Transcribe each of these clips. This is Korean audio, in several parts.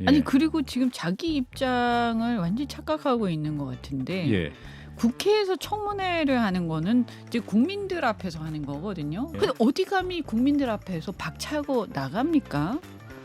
예. 아니 그리고 지금 자기 입장을 완전히 착각하고 있는 것 같은데 예. 국회에서 청문회를 하는 거는 이제 국민들 앞에서 하는 거거든요. 예. 근데 어디 감히 국민들 앞에서 박차고 나갑니까?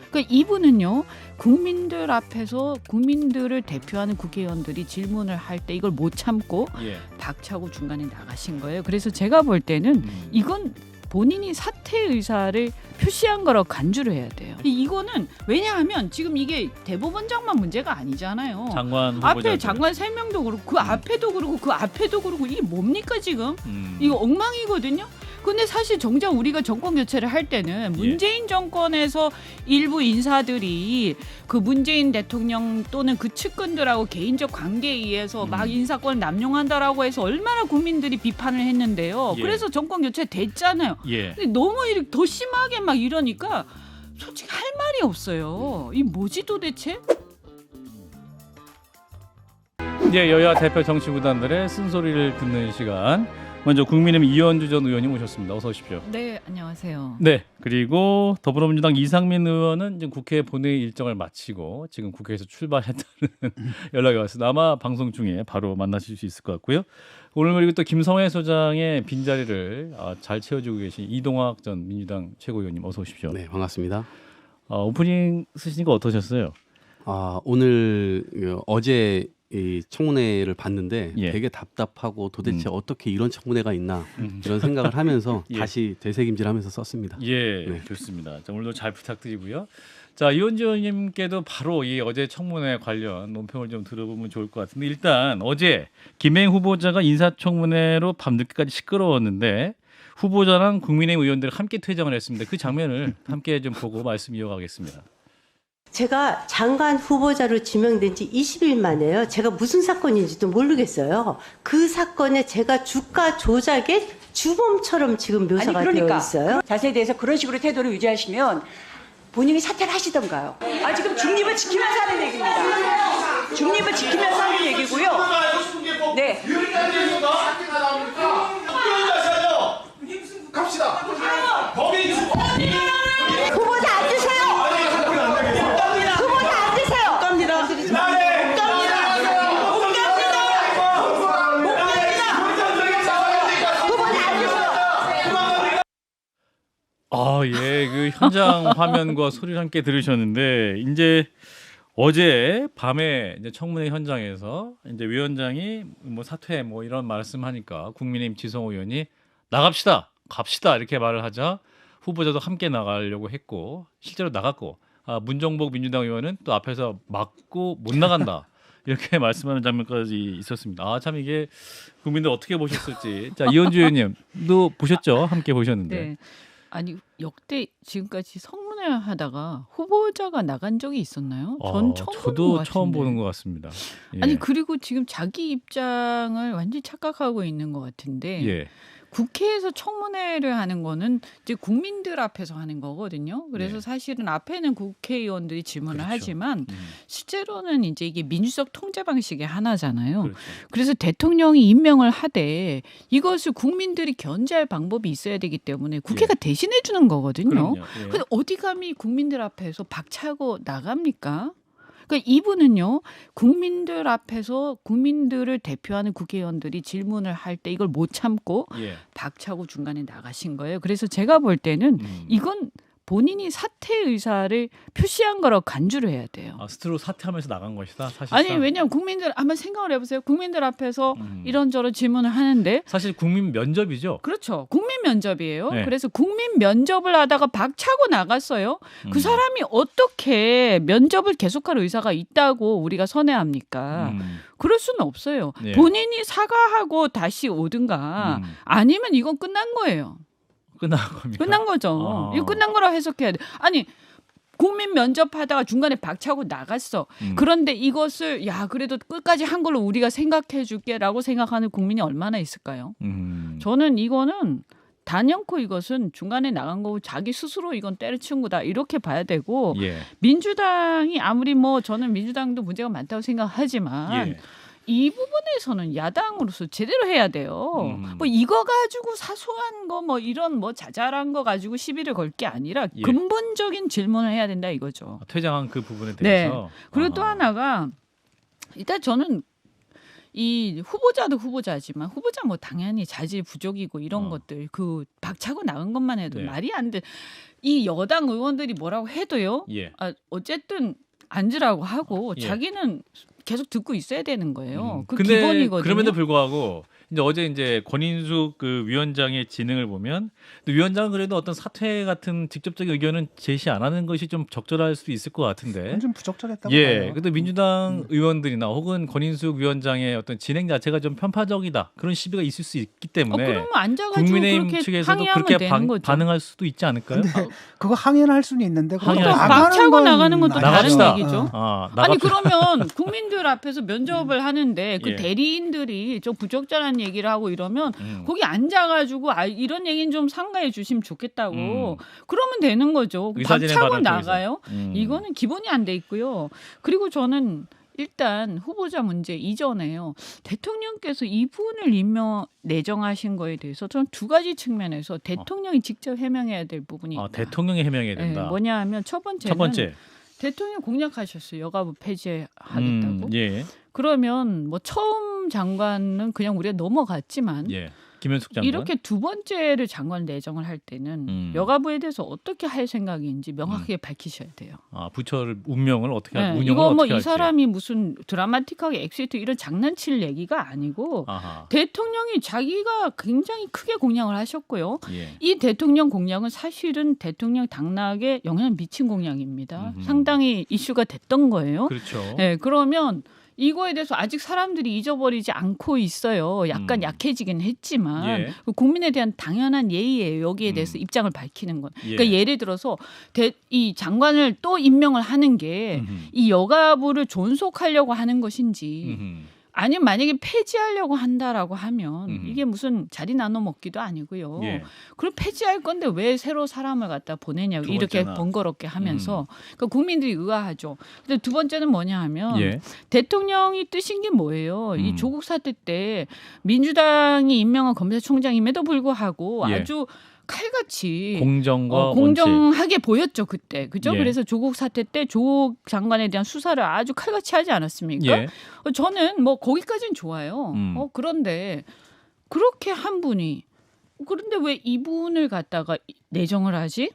그러니까 이분은요 국민들 앞에서 국민들을 대표하는 국회의원들이 질문을 할 때 이걸 못 참고 예. 박차고 중간에 나가신 거예요. 그래서 제가 볼 때는 이건 본인이 사퇴 의사를 표시한 거라고 간주를 해야 돼요. 이거는 왜냐하면 지금 이게 대법원장만 문제가 아니잖아요. 장관 앞에 후보자들. 장관 3명도 그렇고 그 앞에도 그렇고 그 앞에도 그렇고 이게 뭡니까 지금? 이거 엉망이거든요. 근데 사실 정작 우리가 정권 교체를 할 때는 문재인 정권에서 일부 인사들이 그 문재인 대통령 또는 그 측근들하고 개인적 관계에 의해서 막 인사권을 남용한다라고 해서 얼마나 국민들이 비판을 했는데요. 예. 그래서 정권 교체 됐잖아요. 예. 근데 너무 이렇게 더 심하게 막 이러니까 솔직히 할 말이 없어요. 이 뭐지 도대체? 예, 여야 대표 정치구단들의 쓴소리를 듣는 시간. 먼저 국민의힘 이현주 전 의원님 오셨습니다. 어서 오십시오. 네, 안녕하세요. 네, 그리고 더불어민주당 이상민 의원은 지금 국회 본회의 일정을 마치고 지금 국회에서 출발했다는 연락이 왔습니다. 아마 방송 중에 바로 만나실 수 있을 것 같고요. 오늘 그리고 또 김성회 소장의 빈자리를 잘 채워주고 계신 이동학 전 민주당 최고위원님 어서 오십시오. 네, 반갑습니다. 오프닝 쓰시니까 어떠셨어요? 오늘 어제 이 청문회를 봤는데 예. 되게 답답하고 도대체 어떻게 이런 청문회가 있나 이런 생각을 하면서 예. 다시 되새김질하면서 썼습니다. 예, 네. 좋습니다. 자, 오늘도 잘 부탁드리고요. 자, 이현주 의원님께도 바로 이 어제 청문회 관련 논평을 좀 들어보면 좋을 것 같은데 일단 어제 김행 후보자가 인사청문회로 밤늦게까지 시끄러웠는데 후보자랑 국민의힘 의원들 함께 퇴장을 했습니다. 그 장면을 함께 좀 보고 말씀 이어가겠습니다. 제가 장관 후보자로 지명된 지 20일 만에요. 제가 무슨 사건인지도 모르겠어요. 그 사건에 제가 주가 조작의 주범처럼 지금 묘사가 되어 있어요. 자세에 대해서 그런 식으로 태도를 유지하시면 본인이 사퇴를 하시던가요. 지금 중립을 지키면서 하는 얘기입니다. 중립을 지키면서 하는 얘기고요. 네. 갑시다. 후보자 앉으세요. 후보자 앉으세요. 후보자 앉으세요. 예, 그 현장 화면과 소리를 함께 들으셨는데 이제 어제 밤에 이제 청문회 현장에서 이제 위원장이 뭐 사퇴 뭐 이런 말씀하니까 국민의힘 지성호 의원이 나갑시다, 갑시다 이렇게 말을 하자 후보자도 함께 나가려고 했고 실제로 나갔고 문정복 민주당 의원은 또 앞에서 막고 못 나간다. 이렇게 말씀하는 장면까지 있었습니다. 참 이게 국민들 어떻게 보셨을지. 자, 이현주 의원님도 보셨죠? 함께 보셨는데. 네. 아니 역대 지금까지 청문회 하다가 후보자가 나간 적이 있었나요? 전 처음 보는 것 저도 같은데. 처음 보는 것 같습니다. 예. 아니 그리고 지금 자기 입장을 완전히 착각하고 있는 것 같은데 예. 국회에서 청문회를 하는 거는 이제 국민들 앞에서 하는 거거든요. 그래서 네. 사실은 앞에는 국회의원들이 질문을 그렇죠. 하지만 실제로는 이제 이게 민주적 통제 방식의 하나잖아요. 그렇죠. 그래서 대통령이 임명을 하되 이것을 국민들이 견제할 방법이 있어야 되기 때문에 국회가 대신해 주는 거거든요. 그럼요. 예. 근데 어디 감히 국민들 앞에서 박차고 나갑니까? 그러니까 이분은요 국민들 앞에서 국민들을 대표하는 국회의원들이 질문을 할 때 이걸 못 참고 예. 박차고 중간에 나가신 거예요. 그래서 제가 볼 때는 이건 본인이 사퇴 의사를 표시한 거라고 간주를 해야 돼요. 스스로 사퇴하면서 나간 것이다. 사실상. 아니 왜냐하면 국민들 한번 생각을 해보세요. 국민들 앞에서 이런저런 질문을 하는데 사실 국민 면접이죠. 그렇죠. 국민 면접이에요. 네. 그래서 국민 면접을 하다가 박차고 나갔어요. 그 사람이 어떻게 면접을 계속할 의사가 있다고 우리가 선회합니까? 그럴 수는 없어요. 네. 본인이 사과하고 다시 오든가 아니면 이건 끝난 거예요. 끝난 겁니까? 끝난 거죠. 아. 이거 끝난 거라고 해석해야 돼. 아니 국민 면접하다가 중간에 박차고 나갔어. 그런데 이것을 그래도 끝까지 한 걸로 우리가 생각해 줄게라고 생각하는 국민이 얼마나 있을까요? 저는 이거는 단연코 이것은 중간에 나간 거고 자기 스스로 이건 때려치운 거다 이렇게 봐야 되고 예. 민주당이 아무리 저는 민주당도 문제가 많다고 생각하지만 예. 이 부분에서는 야당으로서 제대로 해야 돼요. 뭐 이거 가지고 사소한 거 뭐 이런 뭐 자잘한 거 가지고 시비를 걸 게 아니라 예. 근본적인 질문을 해야 된다 이거죠. 퇴장한 그 부분에 대해서. 그리고 또 하나가 일단 저는 이 후보자도 후보자지만 후보자 뭐 당연히 자질 부족이고 이런 것들 그 박차고 나간 것만 해도 네. 말이 안 돼. 이 여당 의원들이 뭐라고 해도요. 예. 어쨌든 앉으라고 하고 예. 자기는 계속 듣고 있어야 되는 거예요. 그 근데 기본이거든요. 그럼에도 불구하고 이제 어제 이제 권인숙 그 위원장의 진행을 보면 위원장은 그래도 어떤 사퇴 같은 직접적인 의견은 제시 안 하는 것이 좀 적절할 수도 있을 것 같은데. 그건 좀 부적절했다고 예. 봐요. 근데 민주당 의원들이나 혹은 권인숙 위원장의 어떤 진행 자체가 좀 편파적이다. 그런 시비가 있을 수 있기 때문에 그러면 앉아가지고 국민의힘 그렇게 측에서도 항의하면 그렇게 되는 거죠. 반응할 수도 있지 않을까요? 근데 그거 항의는 할 수는 있는데 그거 항의할 수 나가는 박차고 건 나가는 것도 다른 나갑시다. 얘기죠. 아, 아니 그러면 국민들 앞에서 면접을 하는데 그 예. 대리인들이 좀 부적절한 얘기를 하고 이러면 거기 앉아가지고 이런 얘기는 좀 상가해 주시면 좋겠다고 그러면 되는 거죠. 의사진행 박차고 발언을 나가요? 이거는 기본이 안 돼 있고요. 그리고 저는 일단 후보자 문제 이전에요. 대통령께서 이분을 내정하신 거에 대해서 저는 두 가지 측면에서 대통령이 직접 해명해야 될 부분이 있다. 대통령이 해명해야 된다. 네, 뭐냐 하면 첫 첫 번째. 대통령 공약하셨어요. 여가부 폐지하겠다고. 예. 그러면 뭐 처음 장관은 그냥 우리가 넘어갔지만 예. 김현숙 장관. 이렇게 두 번째를 장관 내정을 할 때는 여가부에 대해서 어떻게 할 생각인지 명확하게 밝히셔야 돼요. 부처를 운명을 어떻게 네, 운영을 이거 뭐 어떻게 이 할지. 사람이 무슨 드라마틱하게 엑시트 이런 장난칠 얘기가 아니고 아하. 대통령이 자기가 굉장히 크게 공약을 하셨고요. 예. 이 대통령 공약은 사실은 대통령 당락에 영향을 미친 공약입니다. 상당히 이슈가 됐던 거예요. 그렇죠. 네, 그러면 이거에 대해서 아직 사람들이 잊어버리지 않고 있어요. 약간 약해지긴 했지만 예. 국민에 대한 당연한 예의예요. 여기에 대해서 입장을 밝히는 건. 예. 그러니까 예를 들어서 이 장관을 또 임명을 하는 게 이 여가부를 존속하려고 하는 것인지 아니면 만약에 폐지하려고 한다라고 하면 이게 무슨 자리 나눠 먹기도 아니고요. 예. 그럼 폐지할 건데 왜 새로 사람을 갖다 보내냐고 두 이렇게 번째나. 번거롭게 하면서 그러니까 국민들이 의아하죠. 근데 두 번째는 뭐냐 하면 예. 대통령이 뜨신 게 뭐예요? 이 조국 사태 때 민주당이 임명한 검찰총장임에도 불구하고 예. 아주 칼같이 공정과 원칙. 공정하게 보였죠 그때 그죠? 예. 그래서 조국 사태 때 조국 장관에 대한 수사를 아주 칼같이 하지 않았습니까? 예. 저는 뭐 거기까지는 좋아요. 그런데 그렇게 한 분이 그런데 왜 이분을 갖다가 내정을 하지?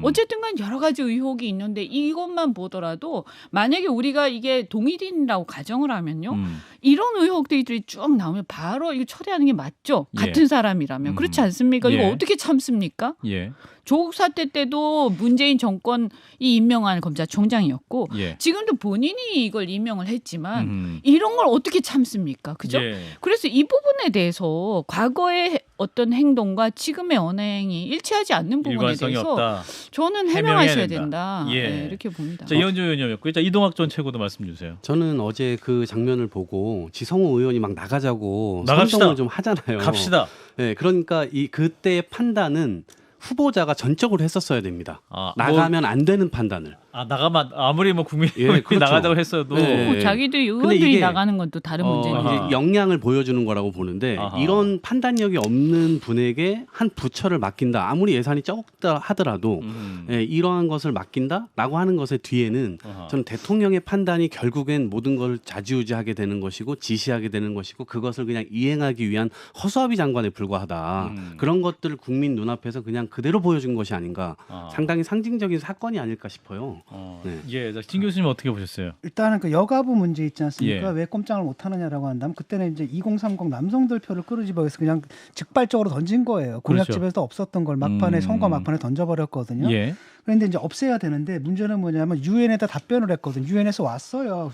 어쨌든 간 여러 가지 의혹이 있는데 이것만 보더라도 만약에 우리가 이게 동일인이라고 가정을 하면요. 이런 의혹들이 쭉 나오면 바로 이거 처리하는 게 맞죠. 예. 같은 사람이라면. 그렇지 않습니까? 이거 예. 어떻게 참습니까? 예. 조국 사태 때도 문재인 정권이 임명한 검찰총장이었고 예. 지금도 본인이 이걸 임명을 했지만 이런 걸 어떻게 참습니까? 그죠? 예. 그래서 이 부분에 대해서 과거의 어떤 행동과 지금의 언행이 일치하지 않는 부분에 일관성이 대해서 없다. 저는 해명해야 해명하셔야 된다. 된다. 예. 네, 이렇게 봅니다. 자, 이현주 의원이었고요. 자, 이동학 전 최고도 말씀 주세요. 저는 어제 그 장면을 보고 지성호 의원이 막 나가자고 나갑시다. 선동을 좀 하잖아요. 갑시다. 네, 그러니까 이 그때의 판단은 후보자가 전적으로 했었어야 됩니다. 아, 나가면 안 되는 판단을. 나가면 아무리 뭐 국민이 예, 그렇죠. 나가자고 했어도 네. 뭐 자기들이 근데 의원들이 이게, 나가는 건 또 다른 문제니까. 아하. 이제 역량을 보여주는 거라고 보는데 아하. 이런 판단력이 없는 분에게 한 부처를 맡긴다. 아무리 예산이 적다 하더라도 예, 이러한 것을 맡긴다라고 하는 것의 뒤에는 아하. 저는 대통령의 판단이 결국엔 모든 걸 좌지우지하게 되는 것이고 지시하게 되는 것이고 그것을 그냥 이행하기 위한 허수아비 장관에 불과하다. 그런 것들을 국민 눈앞에서 그냥 그대로 보여준 것이 아닌가. 상당히 상징적인 사건이 아닐까 싶어요. 네. 예, 자, 진 교수님 어떻게 보셨어요? 일단은 그 여가부 문제 있지 않습니까? 예. 왜 꼼짝을 못 하느냐라고 한다면 그때는 이제 2030 남성들 표를 끌어집어 위해서 그냥 즉발적으로 던진 거예요. 공약집에서 없었던 걸 막판에 선거 막판에 던져버렸거든요. 예. 그런데 이제 없애야 되는데 문제는 뭐냐면 유엔에다 답변을 했거든. 유엔에서 왔어요.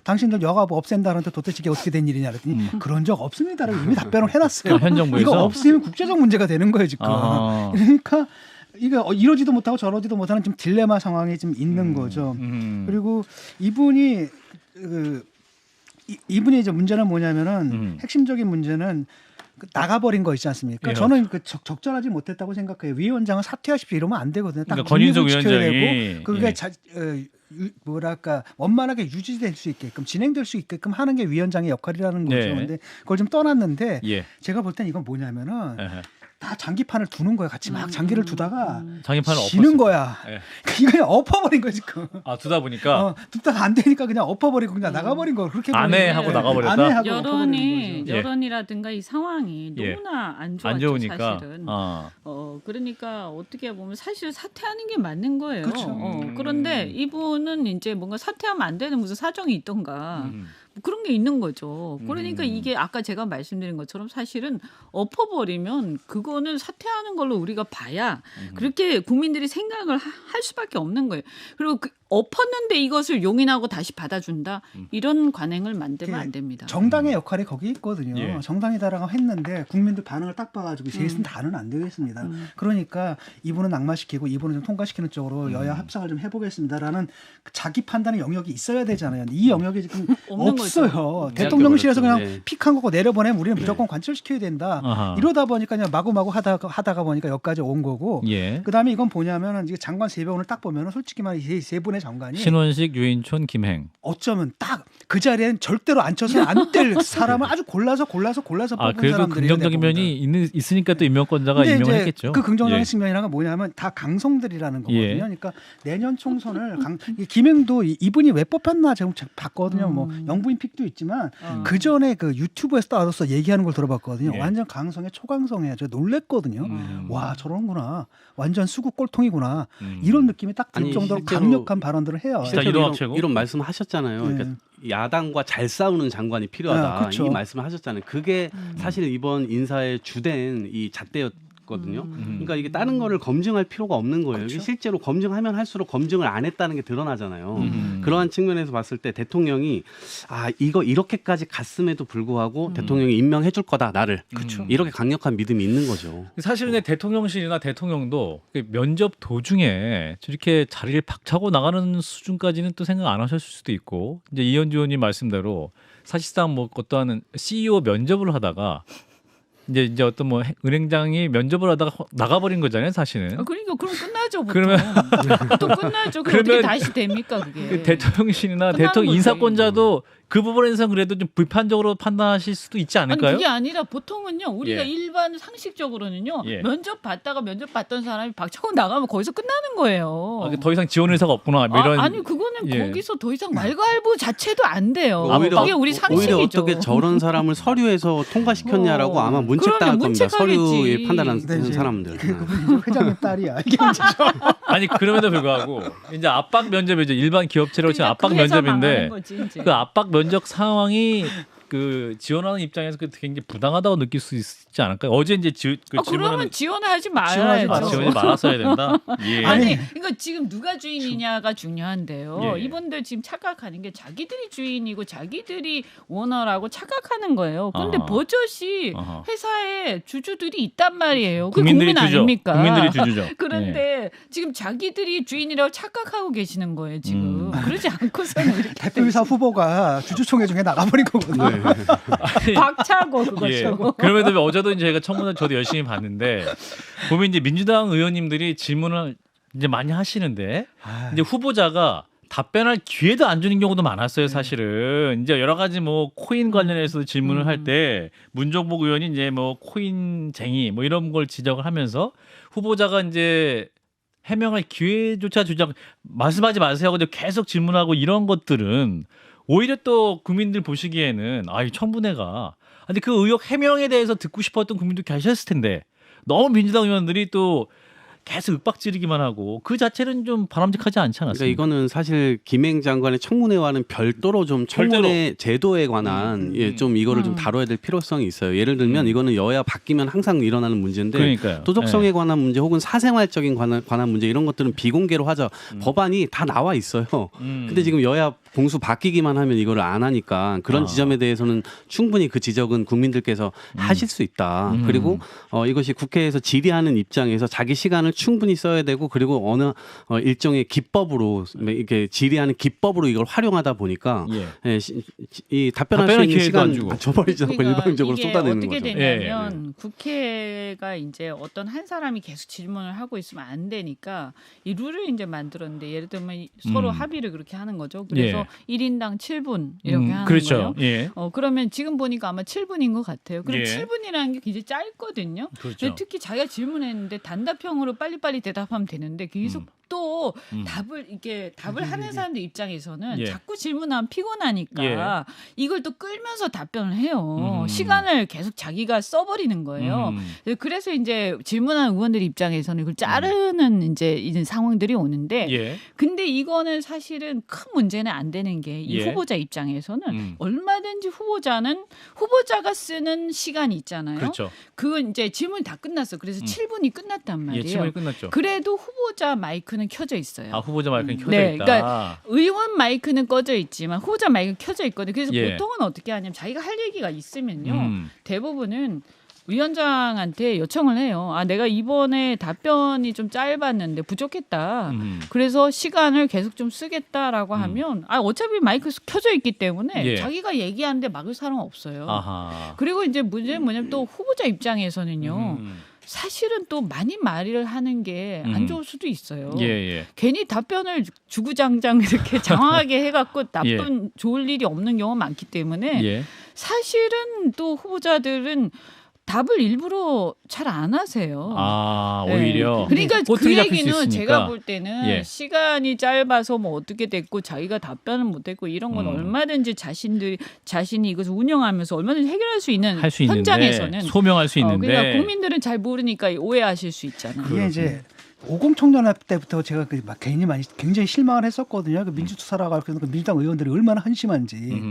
당신들 여가부 없앤다는데 도대체 이게 어떻게 된 일이냐 그랬더니 그런 적 없습니다라고 이미 답변을 해놨어요. 현 정부에서? 이거 없으면 국제적 문제가 되는 거예요 지금. 아하. 그러니까 이거 이러지도 못하고 저러지도 못하는 좀 딜레마 상황이 좀 있는 거죠. 그리고 이분이 이분이 이제 문제는 뭐냐면은 핵심적인 문제는 나가버린 거 있지 않습니까? 예. 저는 그 적절하지 못했다고 생각해요. 위원장은 사퇴하십시오 이러면 안 되거든요. 딱 그러니까 권인숙 중립을 지켜야 위원장이 되고 그게 예. 뭐랄까 원만하게 유지될 수 있게끔 진행될 수 있게끔 하는 게 위원장의 역할이라는 거죠. 네. 근데 그걸 좀 떠났는데 예. 제가 볼 땐 이건 뭐냐면은 에헤. 다 장기판을 두는 거야. 같이 막 장기를 두다가 장기판을 지는 거야. 예. 이거 그냥 엎어버린 거지. 아 두다 보니까 듣다가 안 되니까 그냥 엎어버리고 그냥 나가버린 거. 그렇게 안 해 보이는데 하고 나가버렸다? 안 해 하고 엎어버리는 여론이 거죠. 예. 여론이라든가 이 상황이 예. 너무나 안 좋았죠 안 좋으니까 사실은. 그러니까 어떻게 보면 사실 사퇴하는 게 맞는 거예요. 그렇죠. 그런데 이분은 이제 뭔가 사퇴하면 안 되는 무슨 사정이 있던가 뭐 그런 게 있는 거죠. 그러니까 이게 아까 제가 말씀드린 것처럼 사실은 엎어버리면 그거는 사퇴하는 걸로 우리가 봐야 그렇게 국민들이 생각을 할 수밖에 없는 거예요. 그리고 엎었는데 이것을 용인하고 다시 받아준다 이런 관행을 만들면 안 됩니다. 정당의 역할이 거기 있거든요. 예. 정당이다라고 했는데 국민들 반응을 딱 봐가지고 셋은 다는 안 되겠습니다. 그러니까 이분은 낙마시키고 이분은 좀 통과시키는 쪽으로 여야 합상을 좀 해보겠습니다라는 자기 판단의 영역이 있어야 되잖아요. 근데 이 영역이 지금 없는 없어요. 대통령실에서 그냥 네. 픽한 거고 내려보내면 우리는 무조건 관철시켜야 된다. 아하. 이러다 보니까 그냥 마구마구 하다가 보니까 여기까지 온 거고. 예. 그다음에 이건 뭐냐면은 이게 장관 세병을 딱 보면은 솔직히 말해 세 분의 장관이 신원식, 유인촌, 김행. 어쩌면 딱 그 자리에는 절대로 앉혀서는 안 될 사람을 아주 골라서 뽑은 그래도 사람들이에요. 긍정적인 면이 있으니까 또 임명권자가 근데 임명을 이제 했겠죠. 그 긍정적인 예. 측면이라는 건 뭐냐면 다 강성들이라는 거거든요. 예. 그러니까 내년 총선을 이 김행도 이분이 왜 뽑혔나 제가 봤거든요. 뭐 영부인 픽도 있지만 그 전에 그 유튜브에서 따라서 얘기하는 걸 들어봤거든요. 예. 완전 강성에 초강성에 저 놀랬거든요. 와 저런구나. 완전 수구 꼴통이구나. 이런 느낌이 딱 들 아니, 정도로 실제로 강력한 발언들을 해요. 진짜 실제로 이동학체고? 이런 말씀하셨잖아요. 네. 그러니까 야당과 잘 싸우는 장관이 필요하다. 아, 그렇죠. 이 말씀을 하셨잖아요. 그게 사실 이번 인사의 주된 이 잣대였거든요. 그러니까 이게 다른 거를 검증할 필요가 없는 거예요. 그렇죠. 이게 실제로 검증하면 할수록 검증을 안 했다는 게 드러나잖아요. 그러한 측면에서 봤을 때 대통령이 이거 이렇게까지 갔음에도 불구하고 대통령이 임명해 줄 거다 나를. 이렇게 강력한 믿음이 있는 거죠. 사실 근데 대통령실이나 대통령도 면접 도중에 저렇게 자리를 박차고 나가는 수준까지는 또 생각 안 하셨을 수도 있고 이제 이현주 의원님 말씀대로 사실상 뭐 어떠한 CEO 면접을 하다가 이제 어떤 뭐 은행장이 면접을 하다가 나가버린 거잖아요, 사실은. 그러니까 그럼 끝나죠. 보통. 그러면 또 끝나죠. 그럼 어떻게 그러면 다시 됩니까 그게? 그 대통령실이나 끝나는 대통령 거지. 인사권자도 그 부분에서 그래도 좀 비판적으로 판단하실 수도 있지 아니 않을까요? 그게 아니라 보통은요 우리가 예. 일반 상식적으로는요 예. 면접 받던 사람이 박차고 나가면 거기서 끝나는 거예요. 더 이상 지원 의사가 없구나. 뭐 이런. 아니 그거는 예. 거기서 더 이상 말갈부 자체도 안 돼요. 오히려, 그게 우리 상식이죠. 오히려 어떻게 저런 사람을 서류에서 통과시켰냐라고 아마 문책당할 그럼요, 겁니다. 문책하겠지. 서류에 판단하는 근데 이제 사람들. 그분이 회장님 딸이야. 이게 문제죠. 아니 그럼에도 불구하고 이제 압박 면접이죠. 일반 기업체로 치면 압박 그 회사 면접인데 망하는 거지, 이제. 그 압박 면접 상황이 그 지원하는 입장에서 굉장히 부당하다고 느낄 수 있지 않을까요? 어제 이제 그러면 지원하지 지원하지 말아야죠. 말아요. 지원이 말았어야 된다. 예. 아니, 그러니까 지금 누가 주인이냐가 중요한데요. 예. 이분들 지금 착각하는 게 자기들이 주인이고 자기들이 오너라고 착각하는 거예요. 근데 아하. 버젓이 아하. 회사에 주주들이 있단 말이에요. 그 국민들이 국민 주죠. 아닙니까? 국민들이 주주죠. 예. 그런데 지금 자기들이 주인이라고 착각하고 계시는 거예요. 지금 그러지 않고서는 이렇게 대표이사 후보가 주주총회 중에 나가버린 거거든요. 박차고 그거 예. 저거. 그럼에도 어제도 이제 제가 청문회 저도 열심히 봤는데 보면 이제 민주당 의원님들이 질문을 이제 많이 하시는데 이제 후보자가 답변할 기회도 안 주는 경우도 많았어요, 사실은. 이제 여러 가지 뭐 코인 관련해서 질문을 할 때 문종복 의원이 이제 뭐 코인쟁이 뭐 이런 걸 지적을 하면서 후보자가 이제 해명할 기회조차 주지 않고 말씀하지 마세요 하고 계속 질문하고 이런 것들은 오히려 또 국민들 보시기에는 이 청문회가 근데 그 의혹 해명에 대해서 듣고 싶었던 국민도 계셨을 텐데 너무 민주당 의원들이 또 계속 윽박지르기만 하고 그 자체는 좀 바람직하지 않지 않았습니까? 그러니까 이거는 사실 김행 장관의 청문회와는 별도로 좀 청문회 제도에 관한 좀 이거를 좀 다뤄야 될 필요성이 있어요. 예를 들면 이거는 여야 바뀌면 항상 일어나는 문제인데 그러니까요. 도덕성에 예. 관한 문제 혹은 사생활적인 관한 문제 이런 것들은 비공개로 하자. 법안이 다 나와 있어요. 근데 지금 여야 봉수 바뀌기만 하면 이거를 안 하니까 그런 지점에 대해서는 충분히 그 지적은 국민들께서 하실 수 있다. 그리고 이것이 국회에서 질의하는 입장에서 자기 시간을 충분히 써야 되고 그리고 어느 일종의 기법으로 이렇게 질의하는 기법으로 이걸 활용하다 보니까 이 답변할 수 답변할 있는 기회도 안 시간 주고. 줘버리지 않고 일방적으로 이게 쏟아내는 어떻게 거죠. 되냐면 국회가 이제 어떤 한 사람이 계속 질문을 하고 있으면 안 되니까 이 룰을 이제 만들었는데 예를 들면 서로 합의를 그렇게 하는 거죠. 그래서 1인당 7분 이렇게 하는 그렇죠. 거예요. 예. 그러면 지금 보니까 아마 7분인 것 같아요. 그럼 예. 7분이라는 게 굉장히 짧거든요. 그렇죠. 특히 자기가 질문했는데 단답형으로 빨리빨리 대답하면 되는데 계속 또 답을 하는 사람들 입장에서는 예. 자꾸 질문하면 피곤하니까 예. 이걸 또 끌면서 답변을 해요. 시간을 계속 자기가 써버리는 거예요. 그래서 이제 질문하는 의원들 입장에서는 이걸 자르는 이제 상황들이 오는데 예. 근데 이거는 사실은 큰 문제는 안 되는 게 이 예. 후보자 입장에서는 얼마든지 후보자가 쓰는 시간이 있잖아요. 그렇죠. 그건 이제 질문이 다 끝났어. 그래서 7분이 끝났단 예, 말이에요. 질문이 끝났죠. 그래도 후보자 마이크는 켜져 있어요. 아, 후보자 마이크는 켜져 네, 있다. 그러니까 의원 마이크는 꺼져 있지만 후보자 마이크는 켜져 있거든요. 그래서 예. 보통은 어떻게 하냐면 자기가 할 얘기가 있으면요. 대부분은 위원장한테 요청을 해요. 내가 이번에 답변이 좀 짧았는데 부족했다. 그래서 시간을 계속 좀 쓰겠다라고 하면 어차피 마이크 켜져 있기 때문에 예. 자기가 얘기하는데 막을 사람은 없어요. 아하. 그리고 이제 문제는 뭐냐면 또 후보자 입장에서는요. 사실은 또 많이 말을 하는 게 안 좋을 수도 있어요. 예. 괜히 답변을 주구장창 이렇게 장황하게 해갖고 나쁜 좋을 일이 없는 경우가 많기 때문에 예. 사실은 또 후보자들은 답을 일부러 잘 안 하세요. 오히려. 그러니까 그 꼬투리 잡힐 수 얘기는 있으니까. 제가 볼 때는 예. 시간이 짧아서 뭐 어떻게 됐고 자기가 답변을 못했고 이런 건 얼마든지 자신이 이것을 운영하면서 얼마든지 해결할 수 있는 할 수 있는데 현장에서는 소명할 수 있는데. 그러니까 국민들은 잘 모르니까 오해하실 수 있잖아요. 이게 이제 50 청년합 때부터 제가 막 굉장히 실망을 했었거든요. 그 민주투사라고 그 민주당 의원들이 얼마나 한심한지.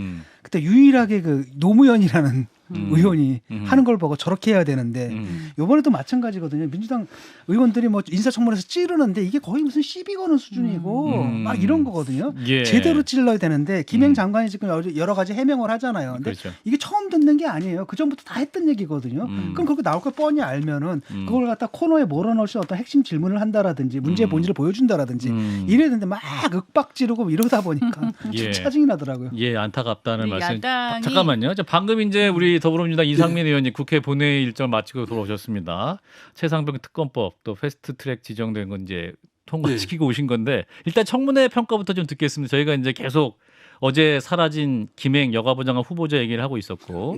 그때 유일하게 그 노무현이라는 의원이 하는 걸 보고 저렇게 해야 되는데 이번에도 마찬가지거든요. 민주당 의원들이 뭐 인사청문회에서 찌르는데 이게 거의 무슨 시비 거는 수준이고 막 이런 거거든요. 예. 제대로 찔러야 되는데 김행 장관이 지금 여러 가지 해명을 하잖아요. 근데 그렇죠. 이게 처음 듣는 게 아니에요. 그 전부터 다 했던 얘기거든요. 그럼 그렇게 나올 걸 뻔히 알면은 그걸 갖다 코너에 몰아넣을 수 어떤 핵심 질문을 한다라든지 문제의 본질을 보여준다라든지 이래야 되는데 막 윽박 지르고 이러다 보니까 예. 짜증이 나더라고요. 예, 안타깝다는 근데 말씀. 야당이- 잠깐만요. 방금 이제 우리 더불어민주당 이상민 의원이 국회 본회의 일정 마치고 돌아오셨습니다. 최상병 특검법 또 패스트트랙 지정된 건 이제 통과시키고 오신 건데 일단 청문회 평가부터 좀 듣겠습니다. 저희가 이제 계속 어제 사라진 김행 여가부장관 후보자 얘기를 하고 있었고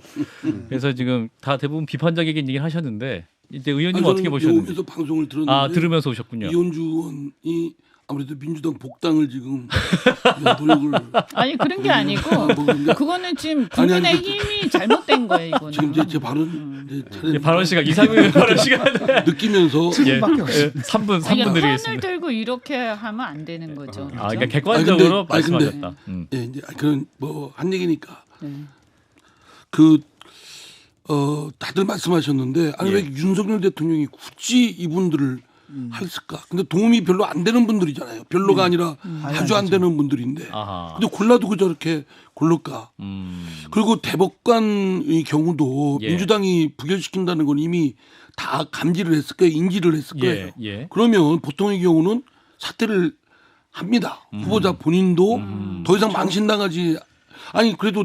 그래서 지금 다 대부분 비판적인 얘기를 하셨는데 이제 의원님 어떻게 보셨는지. 그래서 방송을 들었는데 들으면서 오셨군요. 이현주 의원이 아무래도 민주당 복당을 지금 노력을 아니 그런 게 아니고 그런가? 그거는 지금 아니, 국민의 아니, 힘이 잘못된 거예요. 이거는. 지금 제 발언 이제 발언 시간 이상민 의원 발언 시간 느끼면서 예, 밖에 없습니다. 3분 아니, 판을 드리겠습니다. 들고 이렇게 하면 안 되는 거죠. 그러니까 그렇죠? 객관적으로 아니, 근데- 말씀하셨다. 예, 이제 그런 뭐 한 얘기니까 네. 다들 말씀하셨는데 아니 왜 윤석열 대통령이 굳이 이분들을 했을까? 근데 도움이 별로 안 되는 분들이잖아요. 별로가 아니라 아주 안 되는 분들인데. 아하. 근데 골라도 저렇게 고를까? 그리고 대법관의 경우도 예. 민주당이 부결시킨다는 건 이미 다 감지를 했을 거예요. 인지를 했을 거예요. 예. 그러면 보통의 경우는 사퇴를 합니다. 후보자 본인도 더 이상 망신당하지. 아니 그래도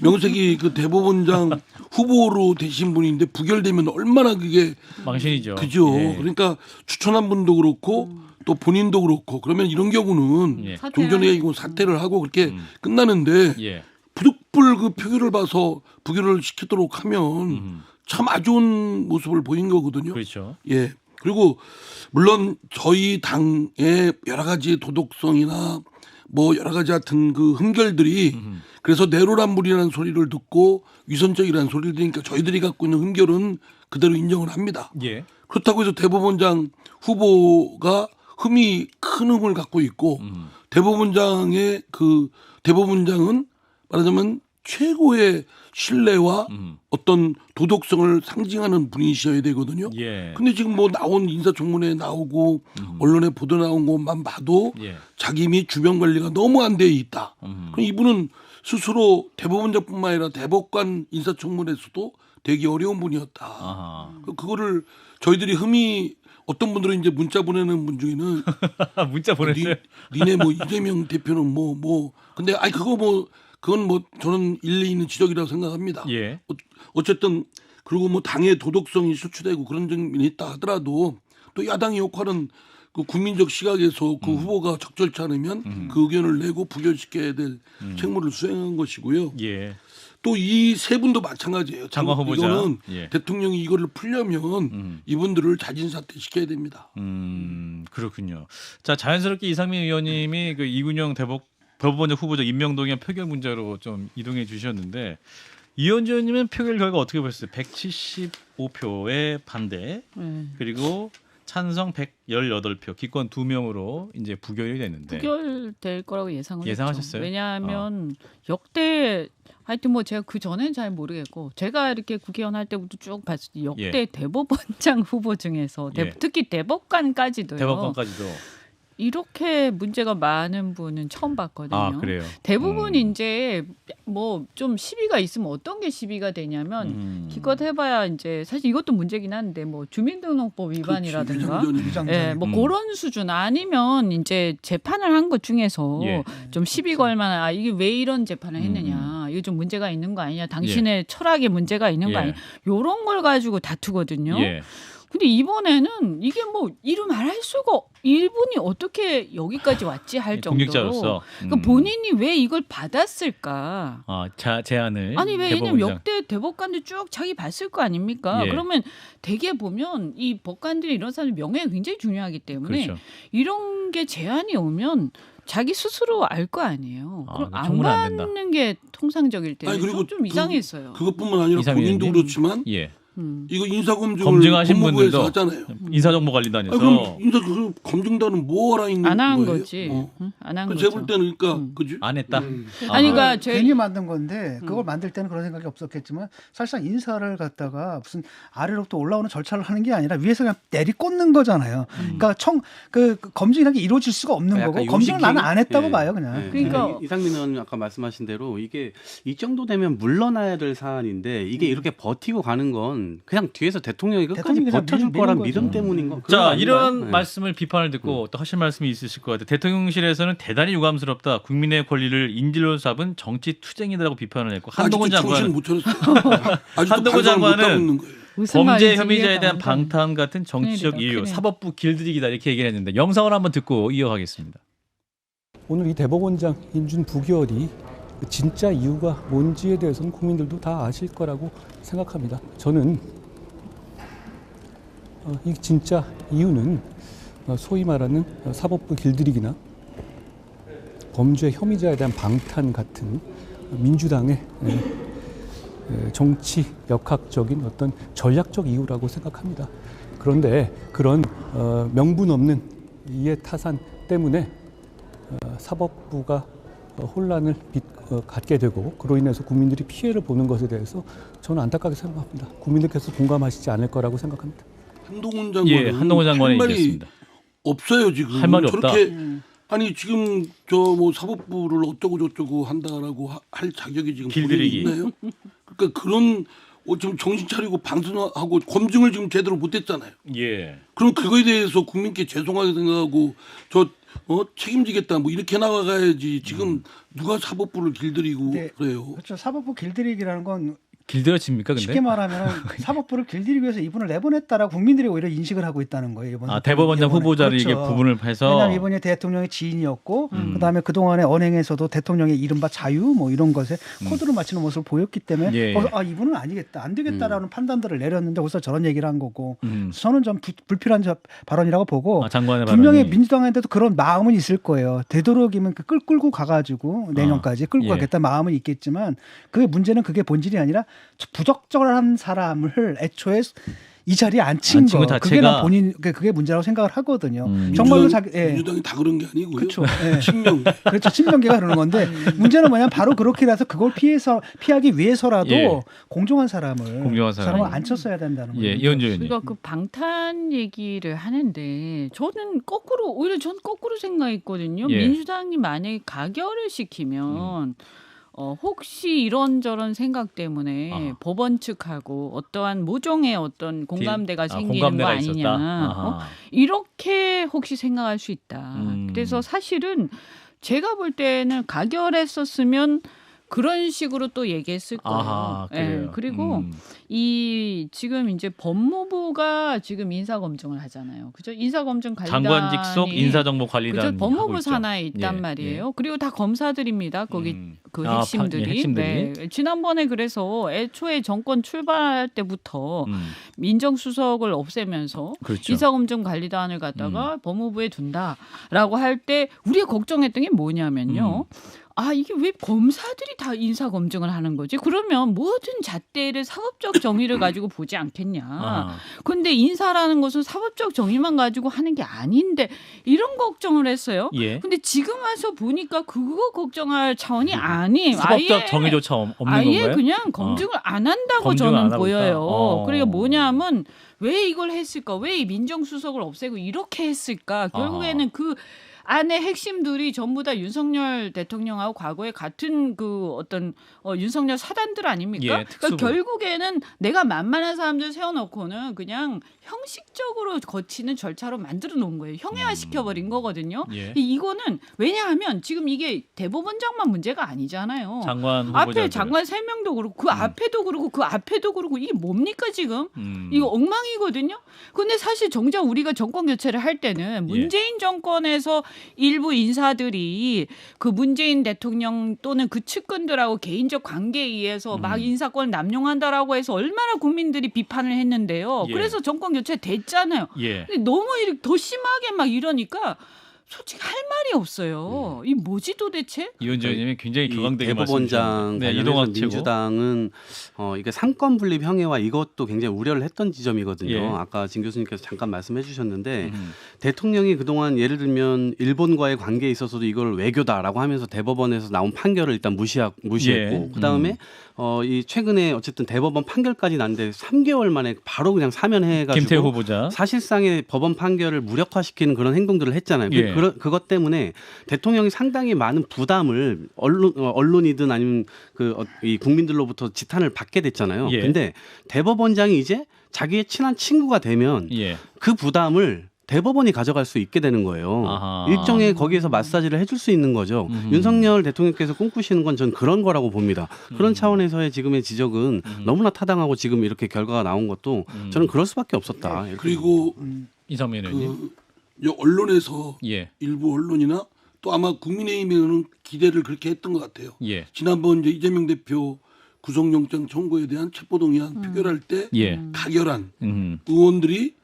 명색이 그 대법원장 후보로 되신 분인데 부결되면 얼마나 그게 망신이죠. 그죠. 예. 그러니까 추천한 분도 그렇고 또 본인도 그렇고 그러면 이런 경우는 예. 종전에 이거 사퇴를 하고 그렇게 끝나는데 예. 부득불 그 표결을 봐서 부결을 시키도록 하면 참 안 좋은 모습을 보인 거거든요. 그렇죠. 예. 그리고 물론 저희 당의 여러 가지 도덕성이나 뭐 여러 가지 같은 그 흠결들이 그래서 내로남불이라는 소리를 듣고 위선적이라는 소리를 들으니까 저희들이 갖고 있는 흠결은 그대로 인정을 합니다. 예. 그렇다고 해서 대법원장 후보가 큰 흠을 갖고 있고 대법원장의 그 대법원장은 말하자면 최고의 신뢰와 어떤 도덕성을 상징하는 분이셔야 되거든요. 예. 근데 지금 뭐 나온 인사청문회에 나오고 언론에 보도 나온 것만 봐도 예. 자기 및 주변 관리가 너무 안 돼 있다. 그럼 이분은 스스로 대법원장뿐만 아니라 대법관 인사청문회에서도 되게 어려운 분이었다. 아하. 그거를 저희들이 흠이 어떤 분들은 이제 문자 보내는 분 중에는 문자 보냈어요. 니네 뭐 이재명 대표는 뭐 근데 아니 그거 뭐 그건 뭐 저는 일리 있는 지적이라고 생각합니다. 예. 어쨌든 그리고 뭐 당의 도덕성이 수출되고 그런 점이 있다 하더라도 또 야당의 역할은 그 국민적 시각에서 그 후보가 적절치 않으면 그 의견을 내고 부결시켜야 될 책무를 수행한 것이고요. 예. 또 이 세 분도 마찬가지예요. 장관 후보자. 이거는 예. 대통령이 이거를 풀려면 이분들을 자진 사퇴시켜야 됩니다. 그렇군요. 자, 자연스럽게 이상민 의원님이 그 이군영 대법원장 후보자 임명 동의안 표결 문제로 좀 이동해 주셨는데 이현주 의원님은 표결 결과 어떻게 보셨어요? 175표의 반대 그리고 찬성 118표, 기권 2명으로 이제 부결이 됐는데 부결될 거라고 예상을 예상하셨어요? 했죠. 왜냐하면 역대 하여튼 뭐 제가 그 전에는 잘 모르겠고 제가 이렇게 국회의원 할 때부터 쭉 봤을 때 역대 예. 대법원장 후보 중에서 예. 특히 대법관까지도요. 대법관까지도 이렇게 문제가 많은 분은 처음 봤거든요. 아 그래요. 대부분 이제 뭐 좀 시비가 있으면 어떤 게 시비가 되냐면 기껏 해봐야 이제 사실 이것도 문제긴 한데 뭐 주민등록법 위반이라든가 예, 뭐 그런 수준 아니면 이제 재판을 한 것 중에서 예. 좀 시비 걸 만한 아 이게 왜 이런 재판을 했느냐 이거 좀 문제가 있는 거 아니냐 당신의 철학에 문제가 있는 거 예. 아니냐 요런 걸 가지고 다투거든요. 예. 근데 이번에는 이게 뭐 이루 말할 수가 이분이 어떻게 여기까지 왔지 할 정도로 공직자로서 그러니까 본인이 왜 이걸 받았을까? 제안을 아니 왜 왜냐면 대법원장. 역대 대법관들 쭉 자기 봤을 거 아닙니까? 예. 그러면 대개 보면 이 법관들이 이런 사람들 명예가 굉장히 중요하기 때문에 그렇죠. 이런 게 제안이 오면 자기 스스로 알 거 아니에요. 아, 그럼 이거 안 청문 안 된다. 받는 게 통상적일 텐데 아니, 그리고 좀 이상했어요. 그것뿐만 아니라 이상민 본인도 의원님? 그렇지만 예. 이거 인사검증을 검증하신 법무부에서 분들도 하잖아요. 인사정보관리단에서 그럼 그 검증단은 뭐 하라 있는 안 한 거예요? 거지. 안 한 제가 거죠. 볼 때는 그러니까 그지? 안 했다. 아니 그러니까 괜히 만든 건데 그걸 만들 때는 그런 생각이 없었겠지만 사실상 인사를 갖다가 무슨 아래로부터 올라오는 절차를 하는 게 아니라 위에서 그냥 내리꽂는 거잖아요. 그러니까 그 검증이라는 게 이루어질 수가 없는 약간 거고 검증을 나는 안 했다고 예. 봐요 그냥. 예. 그러니까 이상민 의원님 아까 말씀하신 대로 이게 이 정도 되면 물러나야 될 사안인데 이게 이렇게 버티고 가는 건 그냥 뒤에서 대통령이 끝까지 대통령이 그냥 버텨줄 미는 거란 거죠. 믿음 때문인 거. 그런 거 자, 아닌가요? 이런 네. 말씀을 비판을 듣고 또 하실 말씀이 있으실 것 같아요. 대통령실에서는 대단히 유감스럽다. 국민의 권리를 인질로 잡은 정치 투쟁이라고 비판을 했고 한동훈 장관은 못 차렸어요. 아직도 한동훈 반성을 못 하고 장관은 있는 거예요. 무슨 범죄 말인지 혐의자에 이해가 대한 안 가. 방탄 같은 정치적 큰일이다, 이유, 큰일. 사법부 길들이기다 이렇게 얘기를 했는데 영상을 한번 듣고 이어가겠습니다. 오늘 이 대법원장 인준 부결이 진짜 이유가 뭔지에 대해서는 국민들도 다 아실 거라고 생각합니다. 저는 이 진짜 이유는 소위 말하는 사법부 길들이기나 범죄 혐의자에 대한 방탄 같은 민주당의 정치 역학적인 어떤 전략적 이유라고 생각합니다. 그런데 그런 명분 없는 이해타산 때문에 사법부가 혼란을 갖게 되고 그로 인해서 국민들이 피해를 보는 것에 대해서 저는 안타깝게 생각합니다. 국민들께서 공감하시지 않을 거라고 생각합니다. 한동훈 장관은 예, 한동훈 장관의 할 말이 얘기였습니다. 없어요 지금. 할 말이 없다. 저렇게 아니 지금 저 뭐 사법부를 어쩌고 저쩌고 한다라고 할 자격이 지금 길들이기. 본인이 있나요? 그러니까 그런 지금 정신 차리고 방송하고 검증을 지금 제대로 못했잖아요. 예. 그럼 그거에 대해서 국민께 죄송하게 생각하고 책임지겠다 뭐 이렇게 나가야지 지금 누가 사법부를 길들이고 네. 그래요. 그렇죠. 사법부 길들이기라는 건 길들여집니까 근데? 쉽게 말하면 사법부를 길들이기 위해서 이분을 내보냈다라고 국민들이 오히려 인식을 하고 있다는 거예요. 이번 대법원장 이번에. 후보자를 그렇죠. 이게 부분을 해서 왜냐하면 이번에 대통령의 지인이었고 그다음에 그동안의 언행에서도 대통령의 이른바 자유 뭐 이런 것에 코드를 맞추는 모습을 보였기 때문에 예. 이분은 아니겠다 안 되겠다라는 판단들을 내렸는데 거기서 저런 얘기를 한 거고 음. 저는 좀 불필요한 발언이라고 보고 장관의 분명히 발언이. 민주당한테도 그런 마음은 있을 거예요. 되도록이면 끌고 가가지고 내년까지 끌고 예. 가겠다 마음은 있겠지만 그 문제는 그게 본질이 아니라 부적절한 사람을 애초에 이 자리에 앉힌 앉힌 거 것 그게 자체가- 난 본인 그게 문제라고 생각을 하거든요. 정말로 자기 민주당이 다 그런 게 아니고요. 그렇죠. 예. 친명. 그렇죠. 친명계가 그러는 건데 문제는 뭐냐면 바로 그렇게라서 그걸 피하기 위해서라도 예. 공정한 사람을 사람을 앉혔어야 된다는 예, 거예요. 이현주 의원님. 그러니까 그 방탄 얘기를 하는데 저는 오히려 전 거꾸로 생각했거든요. 예. 민주당이 만약에 가결을 시키면 혹시 이런저런 생각 때문에 법원 측하고 어떠한 모종의 어떤 공감대가 생기는 공감대가 거 아니냐. 있었다? 이렇게 혹시 생각할 수 있다. 그래서 사실은 제가 볼 때는 가결했었으면 그런 식으로 또 얘기했을 거예요. 아하, 그래요. 그리고 이 지금 이제 법무부가 지금 인사 검증을 하잖아요. 그죠? 인사 검증 관리단이 장관 직속 인사정보관리단 그죠? 법무부 산하에 있단 말이에요. 그리고 다 검사들입니다. 거기 그 핵심들이. 핵심들이. 네. 지난번에 그래서 애초에 정권 출발할 때부터 민정수석을 없애면서 그렇죠. 인사검증관리단을 갖다가 법무부에 둔다라고 할 때 우리가 걱정했던 게 뭐냐면요. 이게 왜 검사들이 다 인사 검증을 하는 거지? 그러면 모든 잣대를 사법적 정의를 가지고 보지 않겠냐. 근데 인사라는 것은 사법적 정의만 가지고 하는 게 아닌데 이런 걱정을 했어요. 예. 근데 지금 와서 보니까 그거 걱정할 차원이 아니에요. 사법적 정의조차 없는 아예 건가요? 그냥 검증을 안 한다고 검증을 저는 안 하고 보여요. 있다? 그러니까 뭐냐면 왜 이걸 했을까? 왜 이 민정수석을 없애고 이렇게 했을까? 결국에는 그 안에 핵심들이 전부 다 윤석열 대통령하고 과거에 같은 그 어떤 윤석열 사단들 아닙니까? 예, 특수부. 그러니까 결국에는 내가 만만한 사람들 세워놓고는 그냥 형식적으로 거치는 절차로 만들어 놓은 거예요. 형해화 시켜버린 거거든요. 예. 이거는 왜냐하면 지금 이게 대법원장만 문제가 아니잖아요. 장관 후보자들. 앞에 장관 3명도 그렇고 그 앞에도 그렇고 그 앞에도 그렇고 이게 뭡니까 지금? 이거 엉망이거든요. 근데 사실 정작 우리가 정권 교체를 할 때는 문재인 정권에서 일부 인사들이 그 문재인 대통령 또는 그 측근들하고 개인적 관계에 의해서 막 인사권을 남용한다라고 해서 얼마나 국민들이 비판을 했는데요. 예. 그래서 정권 교체 됐잖아요. 예. 근데 너무 더 심하게 막 이러니까 솔직히 할 말이 없어요. 이 뭐지 도대체? 이현주 의원님이 굉장히 격앙되게 대법원장 말씀하셨는데. 관련해서 민주당은 이게 삼권 분립 형해와 이것도 굉장히 우려를 했던 지점이거든요. 예. 아까 진 교수님께서 잠깐 말씀해 주셨는데 대통령이 그동안 예를 들면 일본과의 관계에 있어서도 이걸 외교다라고 하면서 대법원에서 나온 판결을 일단 무시했고 예. 그다음에 이 최근에 어쨌든 대법원 판결까지 났는데 3개월 만에 바로 그냥 사면해가지고 김태호 후보자. 사실상의 법원 판결을 무력화시키는 그런 행동들을 했잖아요. 예. 그것 때문에 대통령이 상당히 많은 부담을 언론이든 아니면 이 국민들로부터 지탄을 받게 됐잖아요. 예. 근데 대법원장이 이제 자기의 친한 친구가 되면 예. 그 부담을 대법원이 가져갈 수 있게 되는 거예요. 아하. 일종의 거기에서 마사지를 해줄 수 있는 거죠. 윤석열 대통령께서 꿈꾸시는 건 전 그런 거라고 봅니다. 그런 차원에서의 지금의 지적은 너무나 타당하고 지금 이렇게 결과가 나온 것도 저는 그럴 수밖에 없었다. 이렇게 그리고 이상민 의원님. 언론에서 예. 일부 언론이나 또 아마 국민의힘에는 기대를 그렇게 했던 것 같아요. 예. 지난번 이제 이재명 대표 구속영장 청구에 대한 체포동의안 표결할 때 예. 가결한 의원들이